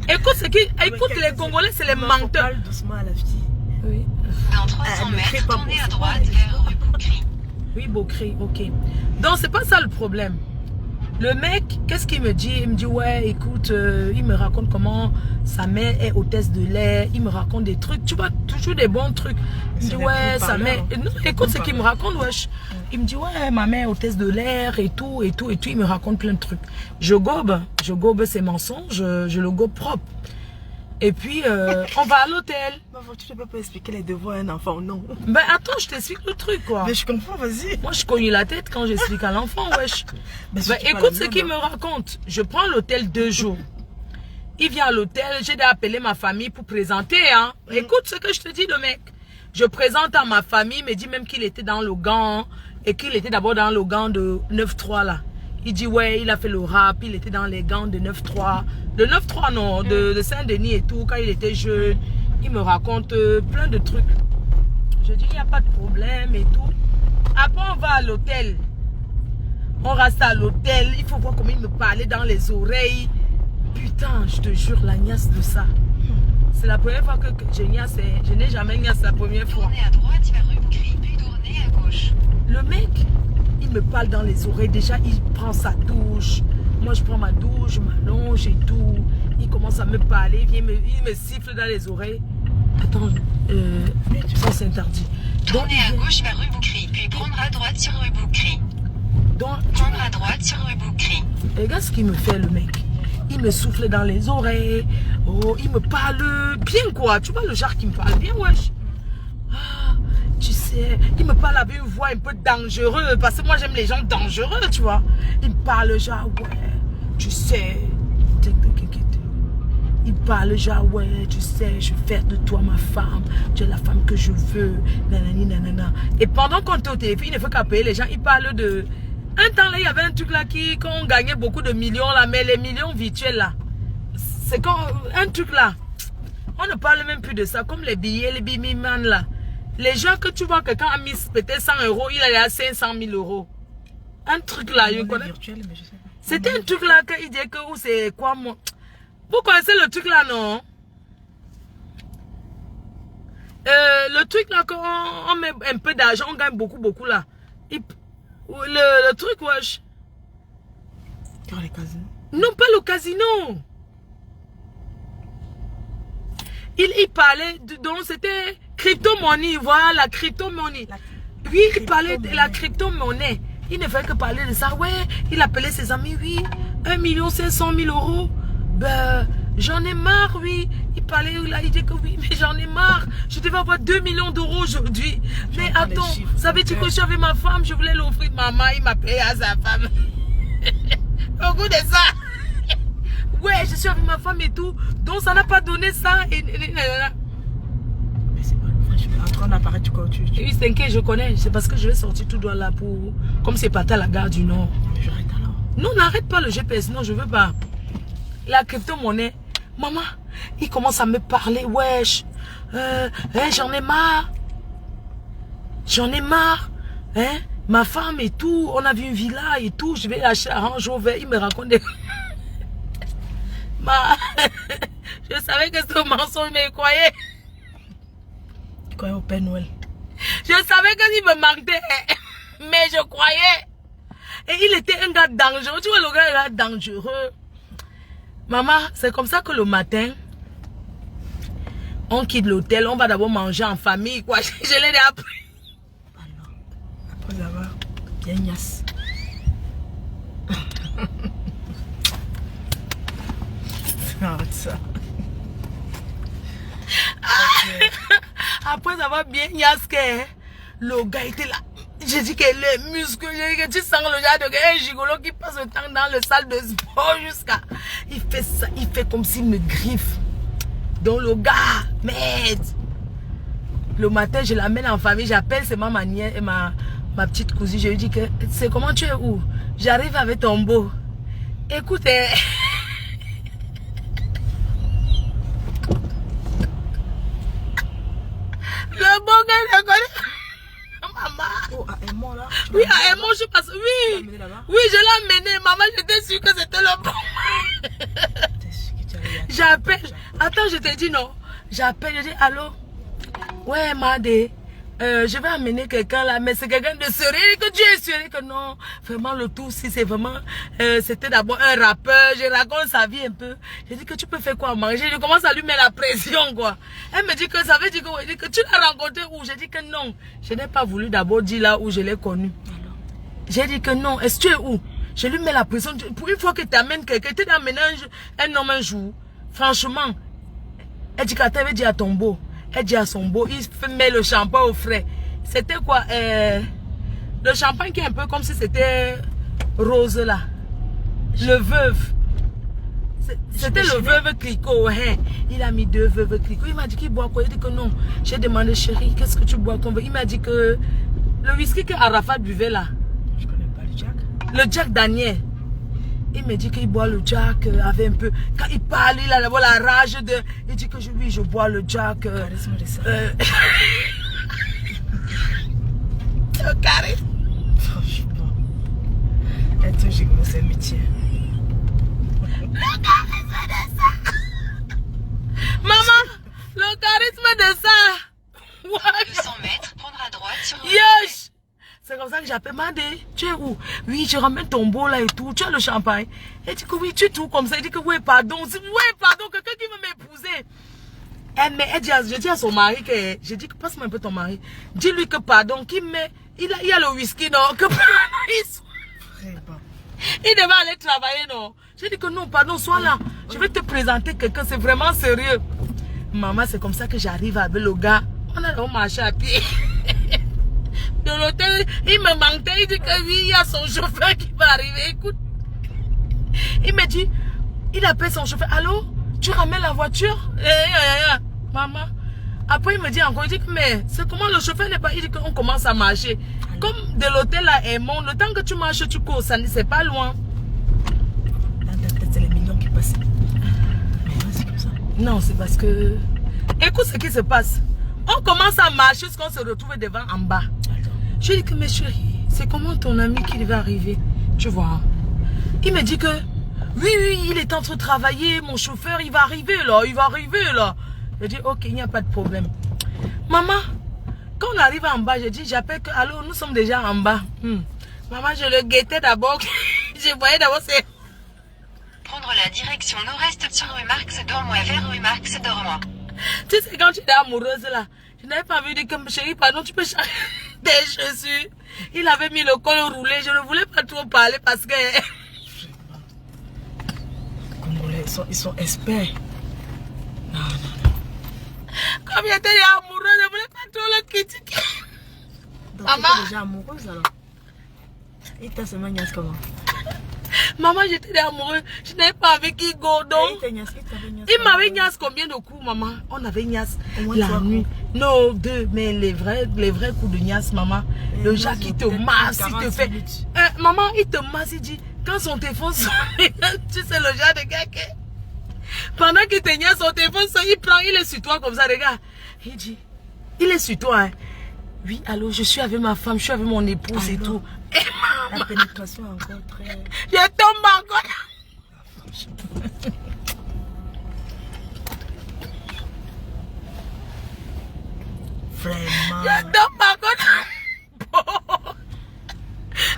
Écoute, les Congolais, c'est les menteurs. Parle doucement à la fille. Oui. Dans 300 mètres, tournez à droite vers rue Boucry. Oui, Beaucry, ok. Donc, c'est pas ça le problème. Le mec, qu'est-ce qu'il me dit? Il me dit, ouais, écoute, il me raconte comment sa mère est hôtesse de l'air. Il me raconte des trucs, tu vois, toujours des bons trucs. Il me dit, ouais, sa mère... Non, écoute ce qu'il me raconte, wesh. Il me dit, ouais, ma mère est hôtesse de l'air et tout, et tout, et tout. Il me raconte plein de trucs. Je gobe ses mensonges, je le gobe propre. Et puis, on va à l'hôtel. Tu ne peux pas expliquer les devoirs à un enfant, non. Ben attends, je t'explique le truc, quoi. Mais je comprends, vas-y. Moi, je cogne la tête quand j'explique à l'enfant, wesh. Ben, écoute ce qu'il me raconte. Je prends l'hôtel 2 jours. Il vient à l'hôtel, j'ai appelé ma famille pour présenter, hein. Écoute ce que je te dis, le mec. Je présente à ma famille, il me dit même qu'il était dans le gang, et qu'il était d'abord dans le gang de 9-3, là. Il dit, ouais, il a fait le rap, il était dans les gangs de 9-3. De 9-3, non, de Saint-Denis et tout, quand il était jeune. Il me raconte plein de trucs. Je dis, il n'y a pas de problème et tout. Après, on va à l'hôtel. On reste à l'hôtel. Il faut voir comment il me parlait dans les oreilles. Putain, je te jure, la niasse de ça. C'est la première fois que je niasse. Je n'ai jamais niasse la première fois. Tournez à droite vers rue Boucry, puis tournez à gauche. Le mec, il me parle dans les oreilles. Déjà, il prend sa douche. Moi, je prends ma douche, je m'allonge et tout. Il commence à me parler. Il me siffle dans les oreilles. Attends, ça c'est interdit. Tournez à gauche vers rue Boucry, puis prendre à droite sur rue Boucry. Prendre à droite sur rue Boucry. Regarde ce qu'il me fait, le mec. Il me souffle dans les oreilles. Oh, il me parle bien, quoi. Tu vois le genre qui me parle bien, wesh. Ah, tu sais, il me parle avec une voix un peu dangereuse. Parce que moi, j'aime les gens dangereux, tu vois. Il me parle genre, ouais, tu sais. Il parle genre, ouais, tu sais, je vais faire de toi ma femme. Tu es la femme que je veux. Nanani, nanana. Et pendant qu'on était au téléphone, il ne faut qu'appeler les gens. Il parle de... Un temps là, il y avait un truc là qu'on gagnait beaucoup de millions là. Mais les millions virtuels là, c'est quand... Un truc là. On ne parle même plus de ça. Comme les billets, les bimiman là. Les gens que tu vois, quelqu'un a mis peut-être 100 €, il a à 500 000 €. Un truc là, je connais. C'était un truc là qu'il disait que... Où c'est quoi moi? Vous connaissez le truc là, non? Le truc là, quand on met un peu d'argent, on gagne beaucoup là. Le truc, wesh. Dans les casinos? Non, pas le casino. Il parlait, donc c'était crypto-monnaie, voilà, la crypto-monnaie. Oui, il parlait de la crypto-monnaie. Il ne fait que parler de ça. Ouais, il appelait ses amis, oui, 1 500 000 €. Ben, j'en ai marre, oui. Il parlait, là, il dit que oui, mais j'en ai marre. Je devais avoir 2 millions d'euros aujourd'hui. Mais attends, savais-tu que je suis avec ma femme, je voulais l'offrir maman, il m'a payé à sa femme. Au bout de ça. Ouais, je suis avec ma femme et tout. Donc, ça n'a pas donné ça. Mais c'est pas le je suis en train d'apparaître quoi. Oui, t'inquiète, je connais. C'est parce que je vais sortir tout droit là pour... Comme c'est parti à la gare du Nord. J'arrête alors. Non, n'arrête pas le GPS. Non, je veux pas. La crypto-monnaie. Maman, il commence à me parler. Wesh. J'en ai marre. J'en ai marre. Hein? Ma femme et tout. On a vu une villa et tout. Je vais acheter un Range Rover. Il me raconte des... Je savais que c'était un mensonge, mais il croyait. Tu croyais au Père Noël? Je savais qu'il me manquait, mais je croyais. Et il était un gars dangereux. Tu vois, le gars, il est dangereux. Maman, c'est comme ça que le matin, on quitte l'hôtel, on va d'abord manger en famille, quoi. Je l'ai déjà appris. Alors, après avoir bien gnasse. Arrête ça. Après avoir bien gnassé, le gars était là. J'ai dit que les muscles, j'ai dit que tu sens le genre de gars, un gigolo qui passe le temps dans le salle de sport jusqu'à... Il fait ça, il fait comme s'il me griffe. Donc le gars, merde. Le matin, je l'amène en famille, j'appelle, c'est ma nièce et ma petite cousine. Je lui dis que, c'est comment tu es où? J'arrive avec ton beau. Écoutez... Le bon gars, je connais. Maman. Oh, à Aimant là? Oui, à Aimant, je passe. Oui. Oui, je l'ai amené. Maman, j'étais sûre que c'était le bon. J'appelle. Attends, je te dis non. J'appelle, je dis allô. Ouais, Madé. Je vais amener quelqu'un là, mais c'est quelqu'un de sérieux, que Dieu est sérieux, que non, vraiment le tout, si c'est vraiment, c'était d'abord un rappeur, je raconte sa vie un peu, je dis que tu peux faire quoi à manger, je commence à lui mettre la pression quoi, elle me dit que ça veut dire que tu l'as rencontré où, je dis que non, je n'ai pas voulu d'abord dire là où je l'ai connu, j'ai dit que non, est-ce que tu es où, je lui mets la pression, pour une fois que tu amènes quelqu'un, tu amènes un homme un jour, franchement, elle dit qu'elle t'avait dit à ton beau. Elle dit à son beau, il met le champagne au frais. C'était quoi? Le champagne qui est un peu comme si c'était rose là. Le veuve. C'était le veuve Clicquot. Hein. Il a mis 2 veuves Clicquot. Il m'a dit qu'il boit quoi? Il dit que non. J'ai demandé, chérie, qu'est-ce que tu bois comme? Il m'a dit que le whisky que Arafat buvait là. Je connais pas le Jack. Le Jack Daniel. Il me dit qu'il boit le Jack avec un peu... Quand il parle, il a la rage de... Il dit que oui, je bois le Jack... Charisme de ça. Le charisme. Franchement. Être gigolo, c'est un métier. Le charisme de ça. Maman, le charisme de ça. Ouais. 200 mètres, prendre à droite sur... Yes. C'est comme ça que j'appelle Madé. Tu es où? Oui, je ramène ton beau là et tout. Tu as le champagne. Elle dit que oui, tu es tout comme ça. Elle dit que oui, pardon. Oui, pardon, quelqu'un qui veut m'épouser. Elle dit, je dis à son mari que... Je dis que passe-moi un peu ton mari. Dis-lui que pardon, qu'il met... Il y a le whisky, non? Que il devait aller travailler, non? J'ai dit que non, pardon, sois là. Je vais te présenter quelqu'un, c'est vraiment sérieux. Maman, c'est comme ça que j'arrive avec le gars. On marché à pied. De l'hôtel, il me manquait, il dit que oui, il y a son chauffeur qui va arriver. Écoute, il me dit, il appelle son chauffeur, allô, tu ramènes la voiture? Maman. Après, il me dit encore, il dit que mais c'est comment le chauffeur n'est pas, il dit qu'on commence à marcher. Comme de l'hôtel à Aimant, le temps que tu marches, tu cours, ça c'est pas loin. C'est les millions qui passent. Mais c'est comme ça. Non, c'est parce que... Écoute ce qui se passe. On commence à marcher jusqu'on se retrouve devant en bas. Je lui dis que, mais chérie, c'est comment ton ami qui va arriver? Tu vois. Il me dit que, oui, il est en train de travailler, mon chauffeur, il va arriver là. Je dis, ok, il n'y a pas de problème. Maman, quand on arrive en bas, je dis, j'appelle que, allô, nous sommes déjà en bas. Maman, je le guettais d'abord. Je voyais d'abord c'est... Prendre la direction nord-est sur rue Marx d'Ormois vers rue Marx d'Ormois. Tu sais, quand tu étais amoureuse là, je n'avais pas vu dire que chérie, pardon, tu peux changer des chaussures. Il avait mis le col roulé, je ne voulais pas trop parler parce que... Les Congolais, ils sont experts. Non. Comme j'étais amoureuse, je ne voulais pas trop le critiquer. Donc, Maman. tu es déjà amoureuse alors? Et ta semaine, il y a comment? Maman, j'étais amoureuse, je n'avais pas avec qui go donc. Il m'avait niasse combien de coups, maman? On avait niasse la nuit. Non, 2, mais les vrais coups de niasse, maman. Le gars qui te masse, il te fait... maman, il te masse, il dit, quand son téléphone sonne, tu sais le genre de gars qui... Pendant qu'il te niasse, son téléphone sonne, il est sur toi comme ça, regarde. Il dit, il est sur toi, hein. Oui, allô, je suis avec ma femme, je suis avec mon épouse et tout. Et maman, la pénétration est encore très... Je tombe encore. Vraiment. Donc, par contre,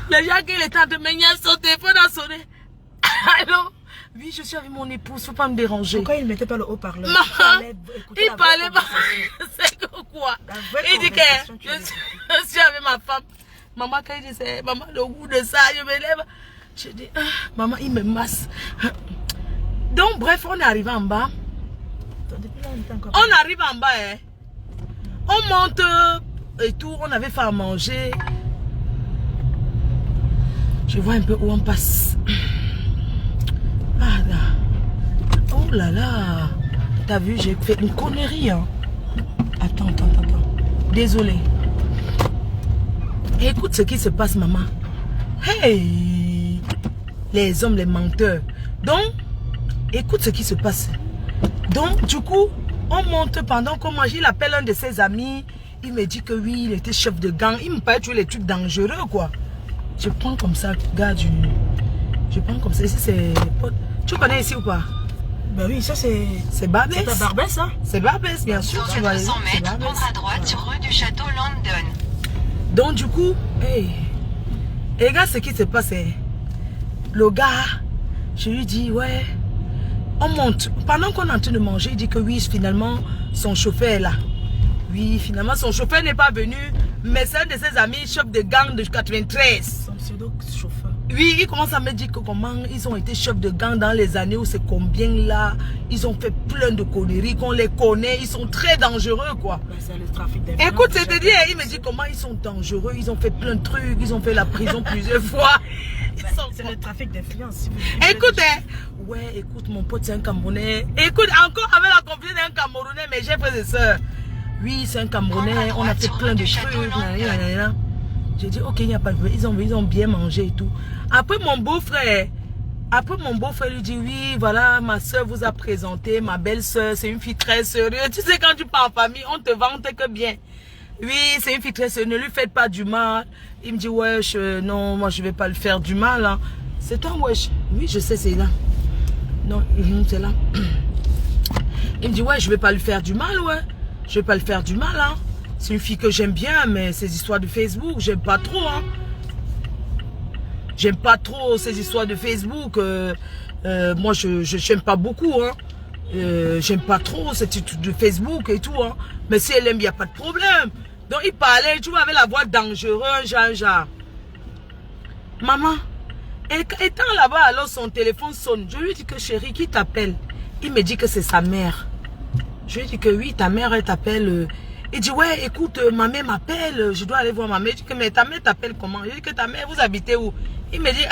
les gens qui étaient en train de me son téléphone a sonné. Allô? Oui, je suis avec mon épouse, faut pas me déranger. Pourquoi il ne mettait pas le haut-parleur? Il parlait pas. C'est quoi? Il dit que je suis avec ma femme. Maman, quand il disait, maman, le goût de ça, je me lève. Je dis, ah, maman, il me masse. Donc, bref, on est arrivé en bas. On arrive en bas, hein. On monte et tout. On avait fait à manger. Je vois un peu où on passe. Ah là. Oh là là. T'as vu, j'ai fait une connerie. Hein. Attends. Désolé. Écoute ce qui se passe, maman. Hey. Les hommes, les menteurs. Donc, écoute ce qui se passe. Donc, du coup, on monte pendant qu'on mange. Il appelle un de ses amis. Il me dit que oui, il était chef de gang. Il me parle tous les trucs dangereux, quoi. Je prends comme ça, gars, je prends comme ça. Ici, c'est... Tu connais ici ou pas? Ben oui, ça c'est... C'est Barbès. C'est à Barbès, ça? C'est Barbès, bien sûr. Dans Tu vas 200 mètres, prendre à droite sur rue du Château London. Donc, du coup, hey. Et regarde ce qui se passe. Le gars, je lui dis, ouais, on monte. Pendant qu'on est en train de manger, il dit que oui, finalement, son chauffeur est là. Oui, finalement, son chauffeur n'est pas venu, mais c'est un de ses amis, chef de gang de 93. Son pseudo-chauffeur. Oui, il commence à me dire que comment ils ont été chefs de gang dans les années où c'est combien là. Ils ont fait plein de conneries, qu'on les connaît, ils sont très dangereux, quoi. Ben, c'est le trafic d'influence. Écoute, c'est-à-dire, il me dit comment ils sont dangereux, ils ont fait plein de trucs, ils ont fait la prison plusieurs fois. C'est le trafic d'influence. Si écoute, ouais, écoute, mon pote, c'est un Camerounais. Écoute, encore avec la confiance d'un Camerounais, mais j'ai frères et sœurs. Oui, c'est un Camerounais, on a fait plein de trucs. J'ai dit, ok, il n'y a pas de problème. Ils ont bien mangé et tout. Après, mon beau-frère lui dit, oui, voilà, ma soeur vous a présenté, ma belle-soeur, c'est une fille très sérieuse. Tu sais, quand tu pars en famille, on te vante que bien. Oui, c'est une fille très sérieuse, ne lui faites pas du mal. Il me dit, wesh, non, moi je vais pas le faire du mal. Hein. C'est toi, wesh. Oui, je sais, c'est là. Non, c'est là. Il me dit, ouais, je vais pas lui faire du mal, ouais. Je vais pas le faire du mal, hein. C'est une fille que j'aime bien, mais ces histoires de Facebook, j'aime pas trop, hein. J'aime pas trop ces histoires de Facebook. Moi, je n'aime pas beaucoup, hein. J'aime pas trop cette truc de Facebook et tout, hein. Mais si elle aime, il n'y a pas de problème. Donc, il parlait, tu vois, avec la voix dangereuse, genre. Maman, étant là-bas, alors son téléphone sonne. Je lui dis que chérie, qui t'appelle? Il me dit que c'est sa mère. Je lui dis que oui, ta mère, elle t'appelle. Il dit, ouais, écoute, ma mère m'appelle, je dois aller voir ma mère. Je dis que, mais ta mère t'appelle comment? Je dis que ta mère, vous habitez où? Il me dit,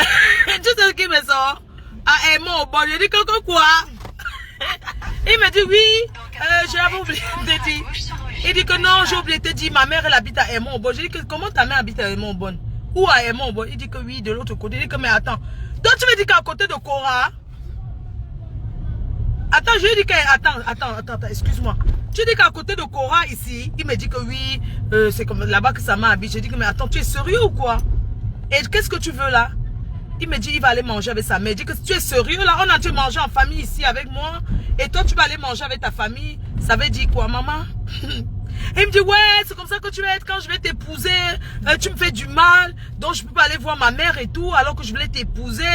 tu sais ce qu'il me sort? Ah, mon bon, je dis que quoi? Il me dit, oui, j'avais oublié de te dire. Il dit que non, j'ai oublié de te dire, ma mère, elle habite à Aimont-Aubonne. Je dis que, comment ta mère habite à Aimont-Aubonne? Où à Aimont-Aubonne? Il dit que oui, de l'autre côté. Il dit que, mais attends, toi, tu me dis qu'à côté de Cora? Attends, je lui dis que, attends, excuse-moi. Tu dis qu'à côté de Cora ici, il me dit que oui, c'est comme là-bas que ça m'habite. Je dis que mais attends, tu es sérieux ou quoi? Et qu'est-ce que tu veux là? Il me dit il va aller manger avec sa mère. Je dis que tu es sérieux là? On a dû manger en famille ici avec moi. Et toi tu vas aller manger avec ta famille. Ça veut dire quoi, maman? Et il me dit ouais, c'est comme ça que tu vas être quand je vais t'épouser. Tu me fais du mal, donc je peux pas aller voir ma mère et tout alors que je voulais t'épouser.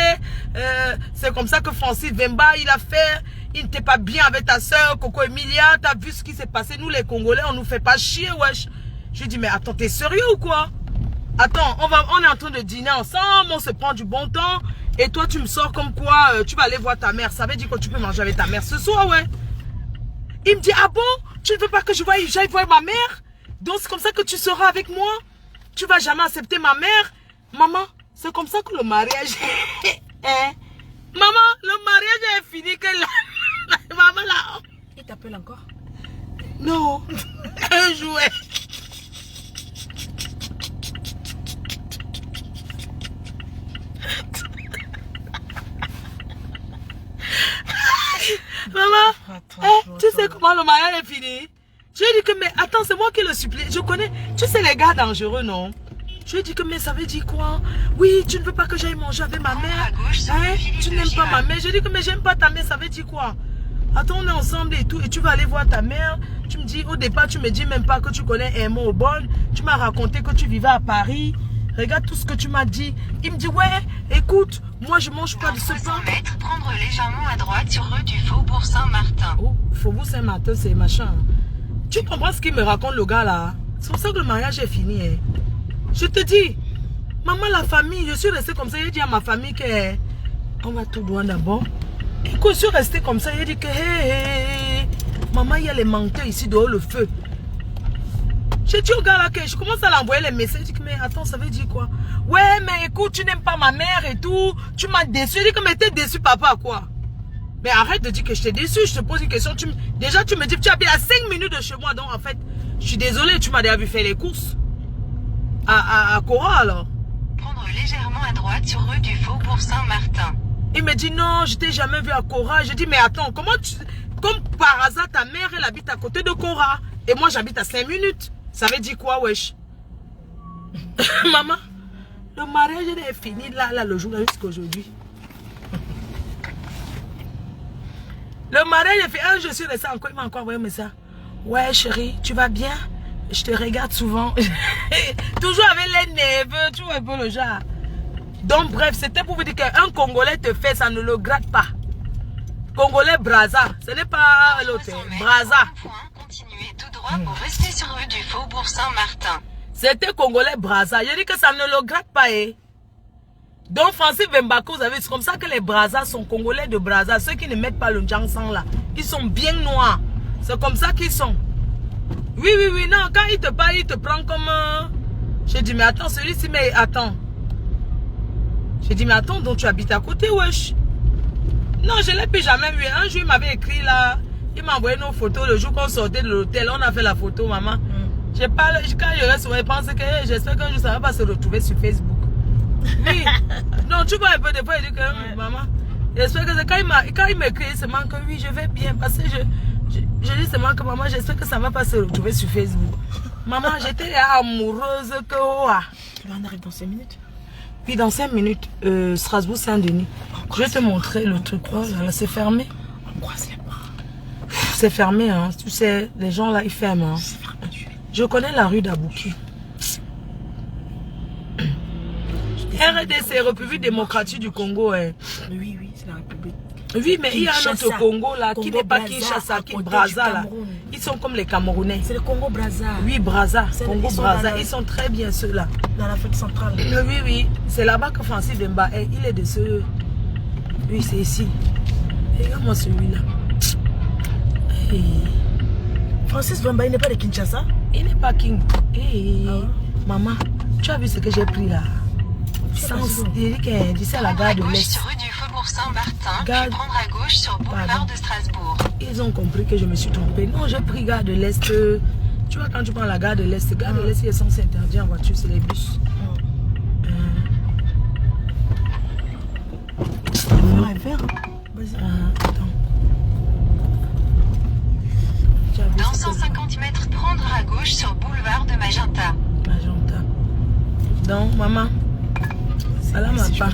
C'est comme ça que Francis Vemba il a fait. Il n'était pas bien avec ta soeur, Coco Emilia. T'as vu ce qui s'est passé? Nous, les Congolais, on nous fait pas chier, wesh. Je lui dis, mais attends, t'es sérieux ou quoi? Attends, on est en train de dîner ensemble, on se prend du bon temps. Et toi, tu me sors comme quoi, tu vas aller voir ta mère. Ça veut dire que tu peux manger avec ta mère ce soir, ouais. Il me dit, ah bon? Tu ne veux pas que j'aille voir ma mère? Donc, c'est comme ça que tu seras avec moi? Tu vas jamais accepter ma mère? Maman, c'est comme ça que le mariage est. Maman, le mariage est fini que là. Maman là. Il t'appelle encore? Non. Un jouet. Maman, tu sais comment le mariage est fini? Je lui ai dit que mais attends, c'est moi qui le supplie. Je connais, tu sais les gars dangereux, non? Je lui ai dit que mais ça veut dire quoi? Oui, tu ne veux pas que j'aille manger avec ma mère. Hein? Tu n'aimes pas ma mère. Je lui ai dit que mais j'aime pas ta mère, ça veut dire quoi? Attends, on est ensemble et tout. Et tu vas aller voir ta mère. Tu me dis, au départ, tu me dis même pas que tu connais un mot au bon. Tu m'as raconté que tu vivais à Paris. Regarde tout ce que tu m'as dit. Il me dit, ouais, écoute, moi je mange pas de ce pain. 300 mètres, prendre légèrement à droite sur rue du Faubourg Saint-Martin. Oh, Faubourg Saint-Martin, c'est machin. Tu comprends ce qu'il me raconte le gars là? C'est pour ça que le mariage est fini. Hein. Je te dis, maman, la famille, je suis restée comme ça. J'ai dit à ma famille que on va tout droit d'abord. Et quand je suis restée comme ça, j'ai dit que hey, maman, il y a les menteurs ici dehors le feu. J'ai dit au gars là que je commence à l'envoyer les messages. Je dis que mais attends, ça veut dire quoi? Ouais, mais écoute, tu n'aimes pas ma mère et tout. Tu m'as déçu. Je dis que mais t'es déçu, papa, quoi? Mais arrête de dire que je t'ai déçu. Je te pose une question. Déjà, tu me dis que tu habites à 5 minutes de chez moi. Donc, en fait, je suis désolée. Tu m'as déjà vu faire les courses. À Cora, alors. Prendre légèrement à droite sur rue du Faubourg Saint-Martin. Il me dit non, je t'ai jamais vu à Cora. Je dis mais attends, comment tu... Comme par hasard, ta mère, elle habite à côté de Cora. Et moi, j'habite à 5 minutes. Ça veut dire quoi, wesh? Maman, le mariage est fini là, le jour là, jusqu'à aujourd'hui. Le mariage est fini. Je suis restée encore, il m'a encore envoyé un message. Ouais, chérie, tu vas bien? Je te regarde souvent. Toujours avec les neveux, tu vois un peu le genre. Donc, bref, c'était pour vous dire qu'un Congolais te fait, ça ne le gratte pas. Congolais Brazza, ce n'est pas l'hôtel. Brazza. Continuez tout droit pour rester sur rue du Faubourg Saint-Martin. C'était Congolais Brazza. Je dis que ça ne le gratte pas. Eh. Donc, Francis Bembako, vous avez, c'est comme ça que les Brazza sont Congolais de Brazza. Ceux qui ne mettent pas le Djangsang là, ils sont bien noirs. C'est comme ça qu'ils sont. Oui, non, quand il te parle, il te prend comme... Je dis, mais attends, celui-ci, mais attends. Je dis, mais attends, donc tu habites à côté, wesh. Non, je ne l'ai plus jamais vu. Un jour, il m'avait écrit là, il m'a envoyé nos photos le jour qu'on sortait de l'hôtel. On a fait la photo, maman. J'ai pas, quand je reste, je pense que j'espère qu'un jour, ça ne va pas se retrouver sur Facebook. Oui. Non, tu vois un peu des fois, il dit que, maman, j'espère que quand il m'écrit, c'est seulement que oui, je vais bien, parce que je dis seulement que maman, j'espère que ça ne va pas se retrouver sur Facebook. Maman, j'étais amoureuse que... On arrive dans 5 minutes. Puis dans 5 minutes, Strasbourg Saint-Denis. Je vais te montrer le truc. Oh là là, c'est fermé. On croise les bras. C'est fermé, hein. Tu sais, les gens là, ils ferment. Hein. Je connais la rue d'Abouki. RDC, République démocratique du Congo. Hein. Oui, c'est la République. Oui, mais il y a un autre Congo là, qui n'est pas Kinshasa, qui est Brazza là. Ils sont comme les Camerounais. C'est le Congo Brazza. Oui, Brazza. Congo Brazza. Ils sont très bien ceux-là. Dans l'Afrique centrale. Oui. C'est là-bas que Francis Bemba est. Il est de ceux. Oui, c'est ici. Regarde-moi celui-là. Hey. Francis Bemba, il n'est pas de Kinshasa? Il n'est pas King. Hey. Maman, tu as vu ce que j'ai pris là? D'ici à la gare de l'Est. Sur rue du Faubourg Saint-Martin, puis prendre à gauche sur boulevard de Strasbourg. Ils ont compris que je me suis trompée. Non, j'ai pris gare de l'Est. Tu vois, quand tu prends la gare de l'Est, il est censé interdire en voiture, c'est les bus. Vas-y. Attends. Dans 150 mètres, prendre à gauche sur boulevard de Magenta. Donc, maman, ça là m'a pas.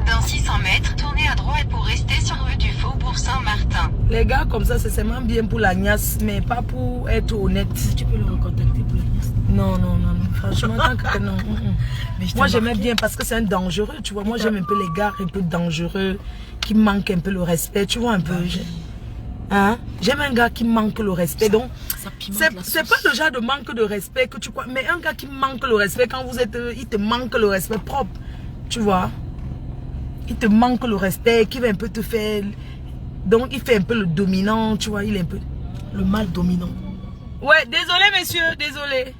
Dans 600 mètres, tournez à droite pour rester sur rue du Faubourg Saint-Martin. Les gars comme ça, c'est seulement bien pour la niasse, mais pas pour être honnête. Tu peux le recontacter pour la niasse? Non. Franchement, tant que non. Moi, j'aimais bien parce que c'est un dangereux, tu vois. Moi, j'aime un peu les gars un peu dangereux, qui manquent un peu le respect, tu vois un peu. Hein? J'aime un gars qui manque le respect. Donc, c'est pas le genre de manque de respect que tu crois. Mais un gars qui manque le respect, quand vous êtes, il te manque le respect propre. Tu vois? Il te manque le respect, qui va un peu te faire. Donc, il fait un peu le dominant, tu vois. Il est un peu. Le mal dominant. Ouais, désolé, monsieur, désolé.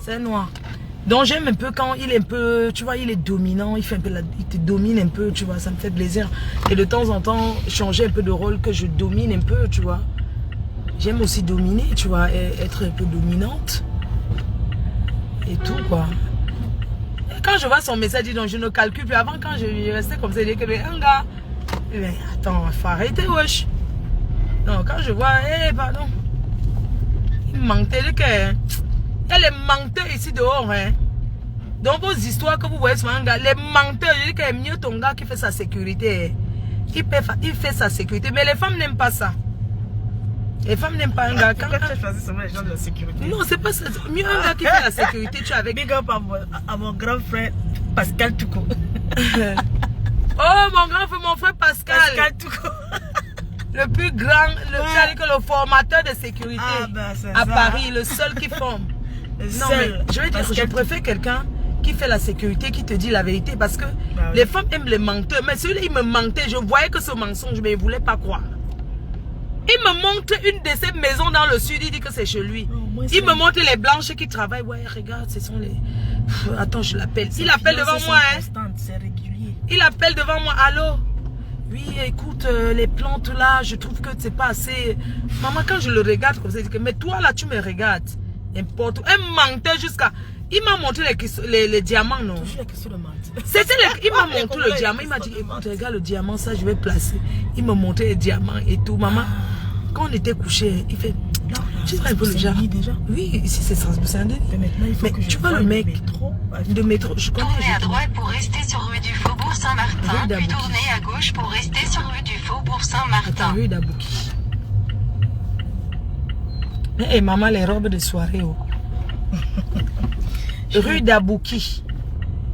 C'est noir. Donc, j'aime un peu quand il est un peu. Tu vois, il est dominant, il fait un peu il te domine un peu, tu vois. Ça me fait plaisir. Et de temps en temps, changer un peu de rôle, que je domine un peu, tu vois. J'aime aussi dominer, tu vois, et être un peu dominante. Et tout, quoi. Et quand je vois son message, donc je ne calcule plus. Avant, quand je restais comme ça, il dit que un gars. Mais attends, il faut arrêter, wesh. Non, quand je vois, pardon. Il me manquait de cœur. Il y a les menteurs ici dehors, hein. Dans vos histoires que vous voyez sur un gars, les menteurs, je dis qu'il y a mieux ton gars qui fait sa sécurité. il fait sa sécurité. Mais les femmes n'aiment pas ça. Les femmes n'aiment pas un gars. Quand tu as choisi seulement les gens de la sécurité. Non, c'est pas ça. Mieux un gars qui fait la sécurité, tu es avec. Big up à mon grand frère Pascal Touko. Oh, mon frère Pascal. Pascal Touko. Le plus grand, le formateur de sécurité à Paris, le seul qui forme. Non, mais je veux dire, je préfère quelqu'un qui fait la sécurité, qui te dit la vérité, parce que les femmes aiment les menteurs. Mais celui-là, il me mentait, je voyais que ce mensonge, mais il ne voulait pas croire. Il me montre une de ces maisons dans le sud, il dit que c'est chez lui. Il me montre les blanches qui travaillent. Ouais, regarde, ce sont les... Attends, je l'appelle. Il appelle devant moi, hein. C'est régulier. Il appelle devant moi, allô? Oui, écoute, les plantes là, je trouve que c'est pas assez... Maman, quand je le regarde comme ça, il dit que, mais toi là, tu me regardes. N'importe où. Un menteur jusqu'à... Il m'a montré les diamants, non? Toujours la question de mentir. Il m'a montré le diamant. Il m'a dit, écoute, regarde le diamant, ça, je vais placer. Il m'a montré les diamants et tout. Maman, quand on était couché, il fait... Tu vois un peu le genre. Oui, ici c'est Strasbourg-Saint-Denis. Mais maintenant, il faut que tu vois le mec de métro, je connais. Tournez à droite pour rester sur rue du Faubourg Saint-Martin, puis tournez à gauche pour rester sur rue du Faubourg Saint-Martin. Rue d'Abouki. Eh maman, les robes de soirée. Oh. Rue d'Abouki.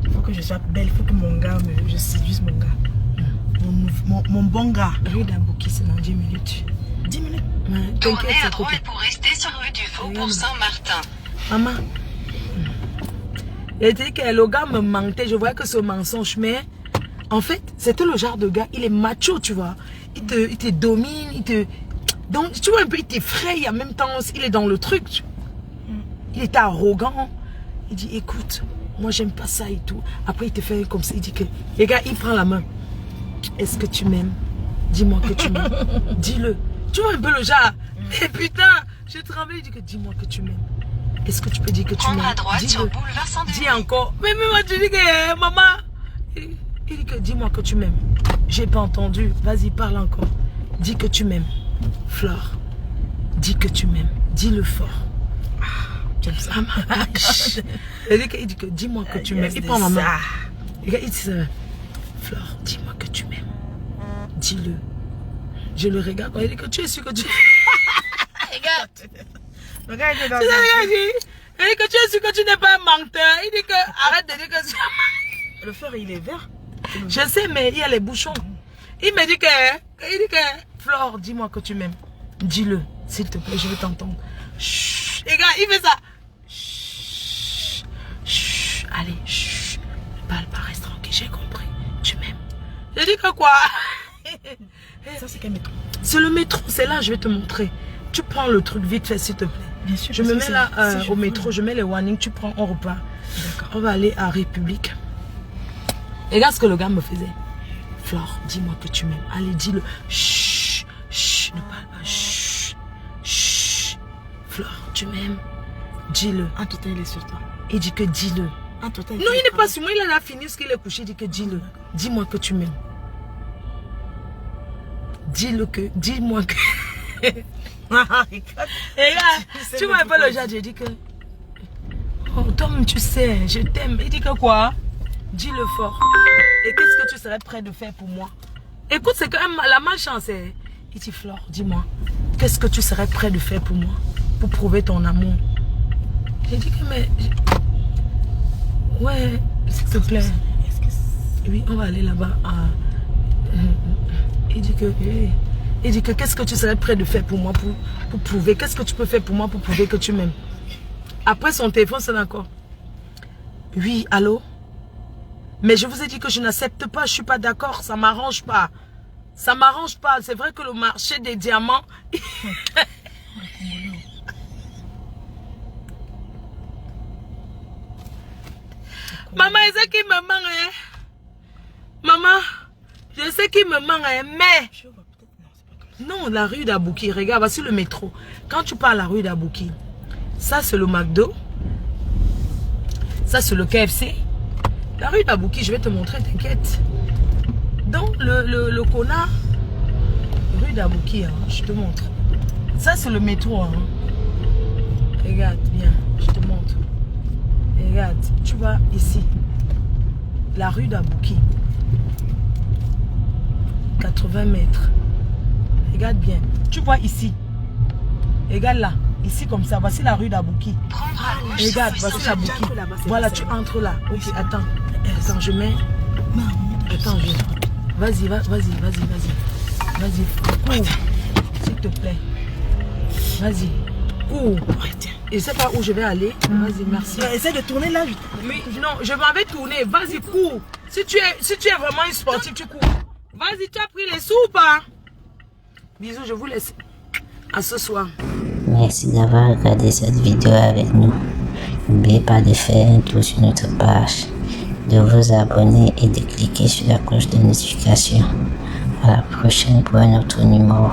Il faut que je sois belle, il faut que mon gars je séduise mon gars. Mon bon gars. Rue d'Abouki, c'est dans 10 minutes. 10 minutes. Tournez à droite pour rester sur rue du Faubourg Saint-Martin. Maman, il a dit que le gars me mentait, je voyais que ce mensonge, mais en fait, c'était le genre de gars, il est macho, tu vois. Il te domine, il te... Donc, tu vois un peu, il t'effraie, en même temps, il est dans le truc. Il était arrogant. Il dit, écoute, moi, j'aime pas ça et tout. Après, il te fait comme ça, il dit que... Les gars, il prend la main. Est-ce que tu m'aimes? Dis-moi que tu m'aimes. Dis-le. Tu vois un peu le genre. Mais putain, je tremblais, il dit que dis-moi que tu m'aimes. Est-ce que tu peux dire que tu m'aimes? À droite sur boulevard Saint-Denis. Dis encore. Mais moi, tu dis que maman. Il dit que dis-moi que tu m'aimes. J'ai pas entendu. Vas-y, parle encore. Dis que tu m'aimes. Flore. Dis que tu m'aimes. Dis-le fort. J'aime ça. Il dit que dis-moi que tu m'aimes. Il prend ma main. Il dit Flore, dis-moi que tu m'aimes. Dis-le. Je le regarde quand il dit que tu es sûr que tu... Regarde. Le gars était dans il dit que tu es sûr que tu n'es pas un menteur. Il dit que arrête de dire que... Le fer, il est vert. Je sais, mais il y a les bouchons. Il me dit que... Flore, dis-moi que tu m'aimes. Dis-le, s'il te plaît, je veux t'entendre. Chut. Regarde, il fait ça. Chut. Chut. Allez, chut. Ne parle pas, reste tranquille, j'ai compris. Tu m'aimes. Je dis que quoi? Ça, c'est quel métro? C'est le métro, c'est là, je vais te montrer. Tu prends le truc vite fait, s'il te plaît. Bien sûr. Je me mets là au métro, je mets les warnings, tu prends, on repart. On va aller à République. Regarde ce que le gars me faisait. Flore, dis-moi que tu m'aimes. Allez, dis-le. Chut, chut, ne parle pas. Chut, chut. Flore, tu m'aimes. Dis-le. En tout temps, il est sur toi. Il dit que dis-le. En tout temps, non, il n'est pas sur moi, il en a fini ce qu'il est couché. Il dit que dis-le. Dis-moi que tu m'aimes. Dis-le que, dis-moi que... Et là, tu vois un peu le genre, j'ai dit que... Oh, Tom, tu sais, je t'aime. Il dit que quoi? Dis-le fort. Et qu'est-ce que tu serais prêt de faire pour moi? Écoute, c'est quand même la malchance. Il dit, Flore, dis-moi, qu'est-ce que tu serais prêt de faire pour moi? Pour prouver ton amour. J'ai dit que, mais... Ouais, s'il te plaît. Oui, on va aller là-bas. Il dit que qu'est-ce que tu serais prêt de faire pour moi pour prouver? Qu'est-ce que tu peux faire pour moi pour prouver que tu m'aimes? Après son téléphone, c'est encore. Oui, allô? Mais je vous ai dit que je n'accepte pas, je suis pas d'accord, ça m'arrange pas. Ça m'arrange pas. C'est vrai que le marché des diamants... Maman, je sais qu'il me manque, hein? Maman, je sais qu'il me manque, hein? Mais... Non, la rue d'Abouki, regarde, voici le métro. Quand tu pars à la rue d'Abouki, ça c'est le McDo. Ça c'est le KFC. La rue d'Abouki, je vais te montrer, t'inquiète. Donc le connard, rue d'Abouki, hein, je te montre. Ça c'est le métro. Hein. Regarde, bien, je te montre. Regarde, tu vois ici, la rue d'Abouki. 80 mètres. Regarde bien. Tu vois ici. Regarde là. Ici comme ça. Voici la rue d'Abouki. Regarde, voici la Bouki. Voilà, tu entres là. Ok, attends. Attends, je mets... Attends, vas-y. Vas-y, cours. S'il te plaît. Vas-y. Cours. Je sais pas où je vais aller. Vas-y, merci. Essaie de tourner là. Mais non, je m'en vais tourner. Vas-y, cours. Si tu es vraiment une sportive, tu cours. Vas-y, tu as pris les sous ou pas? Bisous, je vous laisse. À ce soir. Merci d'avoir regardé cette vidéo avec nous. N'oubliez pas de faire un tour sur notre page, de vous abonner et de cliquer sur la cloche de notification. À la prochaine pour un autre numéro.